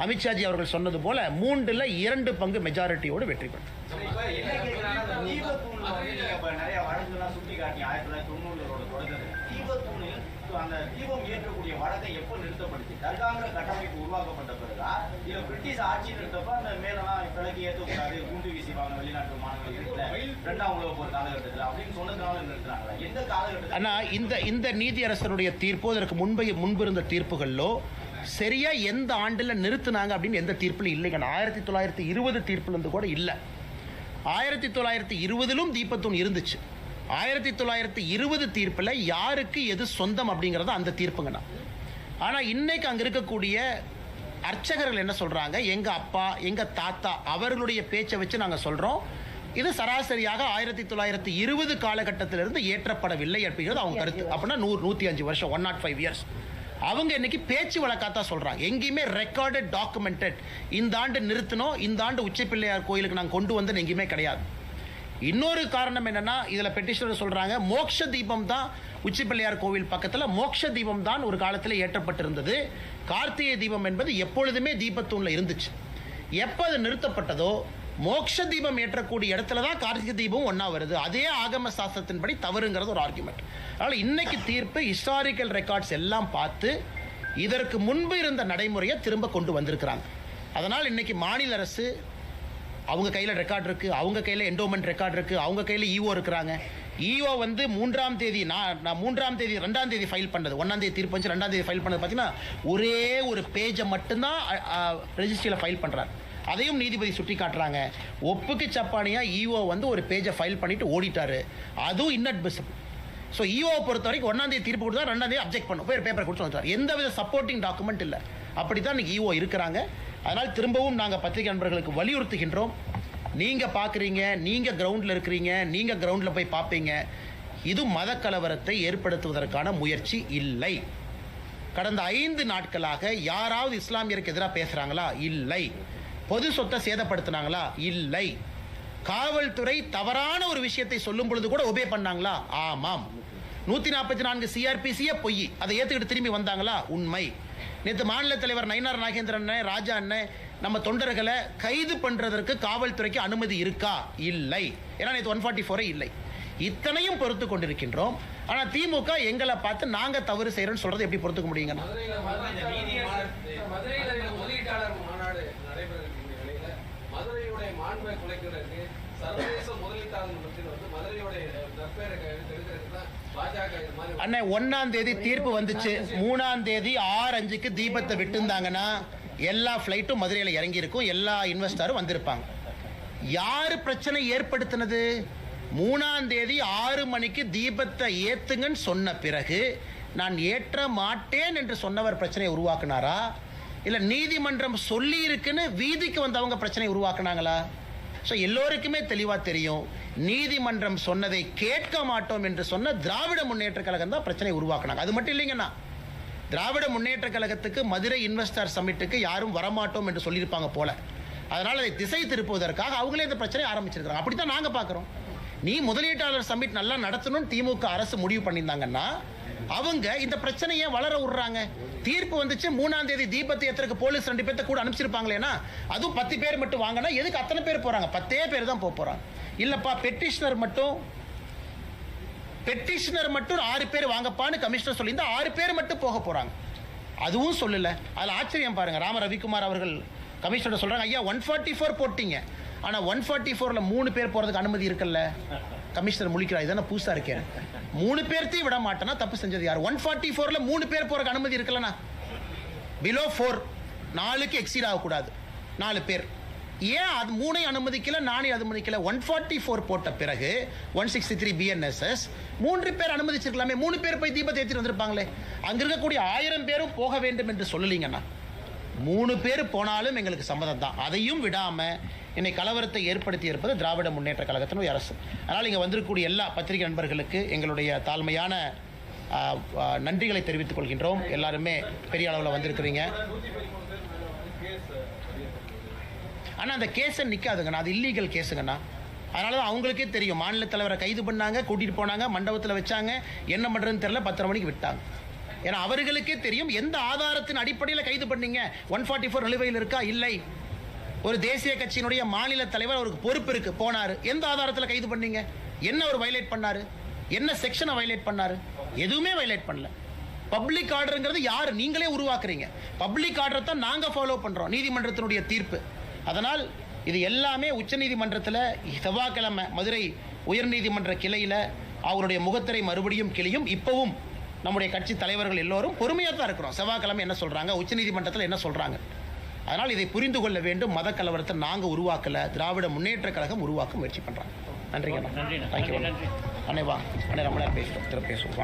அமித்ஷாஜி அவர்கள் சொன்னது போல 3ல் 2 பங்கு மெஜாரிட்டியோடு வெற்றி பெறும். நிறைய வழக்குலாம் சுட்டி காட்டி 1990 தொடங்குது. அந்த தீபம் ஏற்றக்கூடிய வழக்கை எப்போ நிறுத்தப்படுச்சு? தர்காங்கிற கட்டமைப்பு உருவாக்கப்பட்ட பிறகா இல்ல பிரிட்டிஷ் ஆட்சி நிறுத்தப்ப அந்த மேலாம் விளக்கு ஏற்றக்கூடாது, குண்டு வீசிவாங்க வெளிநாட்டு மாணவர்கள் 2ஆம் உலக போர் காலகட்டத்தில் அப்படின்னு சொன்னதுனால நிறுத்துறாங்களா? எந்த காலகட்டத்தில்? ஆனால் இந்த நீதியரசருடைய தீர்ப்போ இதற்கு முன்பு இருந்த தீர்ப்புகளோ சரியா எந்த ஆண்டில் நிறுத்தினாங்க அப்படின்னு எந்த தீர்ப்பில் இல்லைங்க. 1920 தீர்ப்புலேருந்து கூட இல்லை. 1920லும் தீபத்தூண் இருந்துச்சு. 1920 தீர்ப்பில் யாருக்கு எது சொந்தம் அப்படிங்கிறது அந்த தீர்ப்புங்கண்ணா. ஆனால் இன்னைக்கு அங்கே இருக்கக்கூடிய அர்ச்சகர்கள் என்ன சொல்கிறாங்க, எங்கள் அப்பா எங்கள் தாத்தா அவர்களுடைய பேச்சை வச்சு நாங்கள் சொல்கிறோம், இது சராசரியாக 1920 காலகட்டத்திலிருந்து ஏற்றப்படவில்லை அப்படிங்கிறது அவங்க கருத்து. அப்படின்னா 105 வருஷம், 105 இயர்ஸ். அவங்க இன்னைக்கு பேச்சு வழக்காத்தான் சொல்கிறாங்க, எங்கேயுமே ரெக்கார்டட் டாக்குமெண்டட் இந்த ஆண்டு நிறுத்தினோம், இந்த ஆண்டு உச்சப்பிள்ளையார் கோயிலுக்கு நாங்கள் கொண்டு வந்தோன்னு எங்கேயுமே கிடையாது. இன்னொரு காரணம் என்னன்னா, இதில் பெட்டிஷனர் சொல்கிறாங்க மோட்ச தீபம் தான் உச்சிப்பிள்ளையார் கோவில் பக்கத்தில் மோட்ச தீபம் தான் ஒரு காலத்தில் ஏற்றப்பட்டிருந்தது. கார்த்திகை தீபம் என்பது எப்பொழுதுமே தீபத்தூணில் இருந்துச்சு. எப்போ அது நிறுத்தப்பட்டதோ மோட்ச தீபம் ஏற்றக்கூடிய இடத்துல தான் கார்த்திகை தீபம் ஒன்றா வருது. அதே ஆகம சாஸ்திரத்தின்படி தவறுங்கிறது ஒரு ஆர்குமெண்ட். அதனால் இன்னைக்கு தீர்ப்பு ஹிஸ்டாரிக்கல் ரெக்கார்ட்ஸ் எல்லாம் பார்த்து இதற்கு முன்பு இருந்த நடைமுறையை திரும்ப கொண்டு வந்திருக்கிறாங்க. அதனால் இன்னைக்கு மாநில அரசு அவங்க கையில் ரெக்கார்ட் இருக்குது, அவங்க கையில் என்டோமெண்ட் ரெக்கார்ட் இருக்குது, அவங்க கையில் ஈஓ இருக்கிறாங்க. ஈஓ வந்து 3ஆம் தேதி 2ஆம் தேதி ஃபைல் பண்ணது, 1ஆம் தேதி தீர்ப்பு வந்து 2ஆம் தேதி ஃபைல் பண்ணது பார்த்தீங்கன்னா ஒரே ஒரு பேஜை மட்டும்தான் ரெஜிஸ்ட்ரியில் ஃபைல் பண்ணுறாரு. அதையும் நீதிபதி சுட்டி காட்டுறாங்க. ஒப்புக்கு சப்பானியாக ஈஓ வந்து ஒரு பேஜை ஃபைல் பண்ணிட்டு ஓடிட்டாரு. அதுவும் இன்அட்மிசிபிள். ஸோ ஈஓவை பொறுத்த வரைக்கும் 1ஆம் தேதி தீர்ப்பு கொடுத்தா 2ஆம் தேதி அப்ஜெக்ட் பண்ணும், போய் பேப்பர் கொடுத்து வந்துட்டார். எந்த வித சப்போர்ட்டிங் டாக்குமெண்ட் இல்லை. அப்படி தான் இன்னைக்கு ஈஓ இருக்கிறாங்க. அதனால் திரும்பவும் நாங்கள் பத்திரிகை நண்பர்களுக்கு வலியுறுத்துகின்றோம். நீங்கள் பார்க்குறீங்க, நீங்கள் கிரவுண்டில் இருக்கிறீங்க, நீங்கள் கிரவுண்டில் போய் பார்ப்பீங்க. இது மத கலவரத்தை ஏற்படுத்துவதற்கான முயற்சி இல்லை. கடந்த 5 நாட்களாக யாராவது இஸ்லாமியருக்கு எதிராக பேசுகிறாங்களா? இல்லை. பொது சொத்தை சேதப்படுத்தினாங்களா? இல்லை. காவல்துறை தவறான ஒரு விஷயத்தை சொல்லும் பொழுது கூட ஒபே பண்ணாங்களா? ஆமாம். 144 சிஆர்பிசியே பொய், அதை ஏற்றுக்கிட்டு திரும்பி வந்தாங்களா? உண்மை. நேற்று மாநில தலைவர் நயினார் நாகேந்திரன் ராஜா அண்ணன் நம்ம தொண்டர்களை கைது பண்றதற்கு காவல்துறைக்கு அனுமதி இருக்கா? இல்லை. ஏன்னா நேற்று 144 இல்லை. இத்தனையும் பொறுத்து கொண்டிருக்கின்றோம். ஆனா திமுக எங்களை பார்த்து நாங்க தவறு செய்யறோம்னு சொல்றது எப்படி பொறுத்துக்க முடியுங்க? அண்ணே 1ஆம் தேதி தீர்ப்பு வந்துச்சு, 3ஆம் தேதி 6:05 தீபத்தை விட்டுருந்தாங்கன்னா எல்லா ஃப்ளைட்டும் மதுரையில் இறங்கி இருக்கும், எல்லா இன்வெஸ்டரும் வந்திருப்பாங்க. யாரு பிரச்சனை ஏற்படுத்தினது? 3ஆம் தேதி 6 மணிக்கு தீபத்தை ஏத்துங்கன்னு சொன்ன பிறகு நான் ஏற்ற மாட்டேன் என்று சொன்னவர் பிரச்சனையை உருவாக்குனாரா, இல்ல நீதிமன்றம் சொல்லி இருக்குன்னு வீதிக்கு வந்தவங்க பிரச்சனை உருவாக்குனாங்களா? ஸோ எல்லோருக்குமே தெளிவாக தெரியும், நீதிமன்றம் சொன்னதை கேட்க மாட்டோம் என்று சொன்ன திராவிட முன்னேற்ற கழகம் தான் பிரச்சனை உருவாக்குனாங்க. அது மட்டும் இல்லைங்கண்ணா, திராவிட முன்னேற்ற கழகத்துக்கு மதுரை இன்வெஸ்டர் சமிட்டுக்கு யாரும் வரமாட்டோம் என்று சொல்லியிருப்பாங்க போல. அதனால் அதை திசை திருப்புவதற்காக அவங்களே இந்த பிரச்சனையை ஆரம்பிச்சிருக்காங்க. அப்படி தான் நாங்கள் பார்க்குறோம். நீ முதலீட்டாளர் சமிட் நல்லா நடத்தணும்னு திமுக அரசு முடிவு பண்ணியிருந்தாங்கன்னா அவங்க இந்த பிரச்சனையை வளர விடுறாங்க. தீர்ப்பு வந்துச்சு, 3ஆம் தேதி தீபத்தை ஏத்துறதுக்கு போலீஸ் 2 பேர்த்த கூட அனுப்பிச்சிருப்பாங்களேனா, அதுவும் 10 பேர் மட்டும் வாங்கினா எதுக்கு அத்தனை பேர் போறாங்க? 10 பேர் தான் போறாங்க. இல்லப்பா பெட்டிஷனர் மட்டும் 6 பேர் வாங்கப்பான்னு கமிஷனர் சொல்லியிருந்தா 6 பேர் மட்டும் போக போறாங்க. அதுவும் சொல்லல. அதில் ஆச்சரியம் பாருங்க, ராம ரவிக்குமார் அவர்கள் கமிஷனர் சொல்றாங்க, ஐயா 144 போட்டீங்க, ஆனா 144ல 3 பேர் போறதுக்கு அனுமதி இருக்குல்ல. கமிஷனர் முழிக்கிறார், இதான புதுசா இருக்கேன், 3 பேர்த்தையும் விட மாட்டேன்னா தப்பு செஞ்சது யார்? 144ல 3 பேர் போறதுக்கு அனுமதி இருக்குல்லண்ணா. பிலோ 4 4க்கு எக்ஸீட் ஆகக்கூடாது, 4 பேர். ஏன் அது 3 அனுமதிக்கல, 4 அனுமதிக்கல? 144 போட்ட பிறகு 163 BNSS 3 பேர் அனுமதிச்சிருக்கலாமே, 3 பேர் போய் தீபத்தை ஏற்றிட்டு வந்திருப்பாங்களே. அங்க இருக்கக்கூடிய 1000 பேரும் போக வேண்டும் என்று சொல்லலீங்கண்ணா. 3 பேர் போனாலும் எங்களுக்கு சம்மதம் தான். அதையும் விடாம என்னை கலவரத்தை ஏற்படுத்தி இருப்பது திராவிட முன்னேற்ற கழகத்தினுடைய அரசு. அதனால் இங்கே வந்திருக்கக்கூடிய எல்லா பத்திரிகை நண்பர்களுக்கு எங்களுடைய தாழ்மையான நன்றிகளை தெரிவித்துக் கொள்கின்றோம். எல்லாருமே பெரிய அளவில் வந்திருக்கிறீங்க. ஆனால் அந்த கேஸை நிற்காதுங்கண்ணா, அது இல்லீகல் கேஸுங்கண்ணா. அதனால தான் அவங்களுக்கே தெரியும், மாநில தலைவரை கைது பண்ணாங்க, கூட்டிகிட்டு போனாங்க, மண்டபத்தில் வச்சாங்க, என்ன பண்ணுறதுன்னு தெரியல, 10:30 மணிக்கு விட்டாங்க. ஏன்னா அவர்களுக்கே தெரியும் எந்த ஆதாரத்தின் அடிப்படையில் கைது பண்ணீங்க. 144 நிலுவையில் இருக்கா? இல்லை. ஒரு தேசிய கட்சியினுடைய மாநில தலைவர், அவருக்கு பொறுப்பு இருக்கு, போனாரு, எந்த ஆதாரத்தில் கைது பண்ணீங்க? என்ன ஒரு வயலேட் பண்ணாரு? என்ன செக்ஷனை வயலேட் பண்ணாரு? எதுவுமே வயலேட் பண்ணல. பப்ளிக் ஆர்டருங்கிறது யாரு? நீங்களே உருவாக்குறீங்க. பப்ளிக் ஆர்டரை தான் நாங்கள் ஃபாலோ பண்றோம், நீதிமன்றத்தினுடைய தீர்ப்பு. அதனால் இது எல்லாமே உச்சநீதிமன்றத்தில் செவ்வாய்க்கிழமை மதுரை உயர்நீதிமன்ற கிளையில் அவருடைய முகத்திரை மறுபடியும் கிளியும். இப்பவும் நம்முடைய கட்சி தலைவர்கள் எல்லோரும் பொறுமையாக தான் இருக்கிறோம். செவ்வாய்க்கிழமை என்ன சொல்றாங்க, உச்சநீதிமன்றத்தில் என்ன சொல்றாங்க. அதனால் இதை புரிந்து கொள்ள வேண்டும். மத கலவரத்தை நாங்கள் உருவாக்கல, திராவிட முன்னேற்ற கழகம் உருவாக்க முயற்சி பண்றாங்க. நன்றிங்க. தேங்க்யூ. அண்ணே வா, அண்ணே ரொம்ப நேரம் பேசுவோம், பேசுவோம்.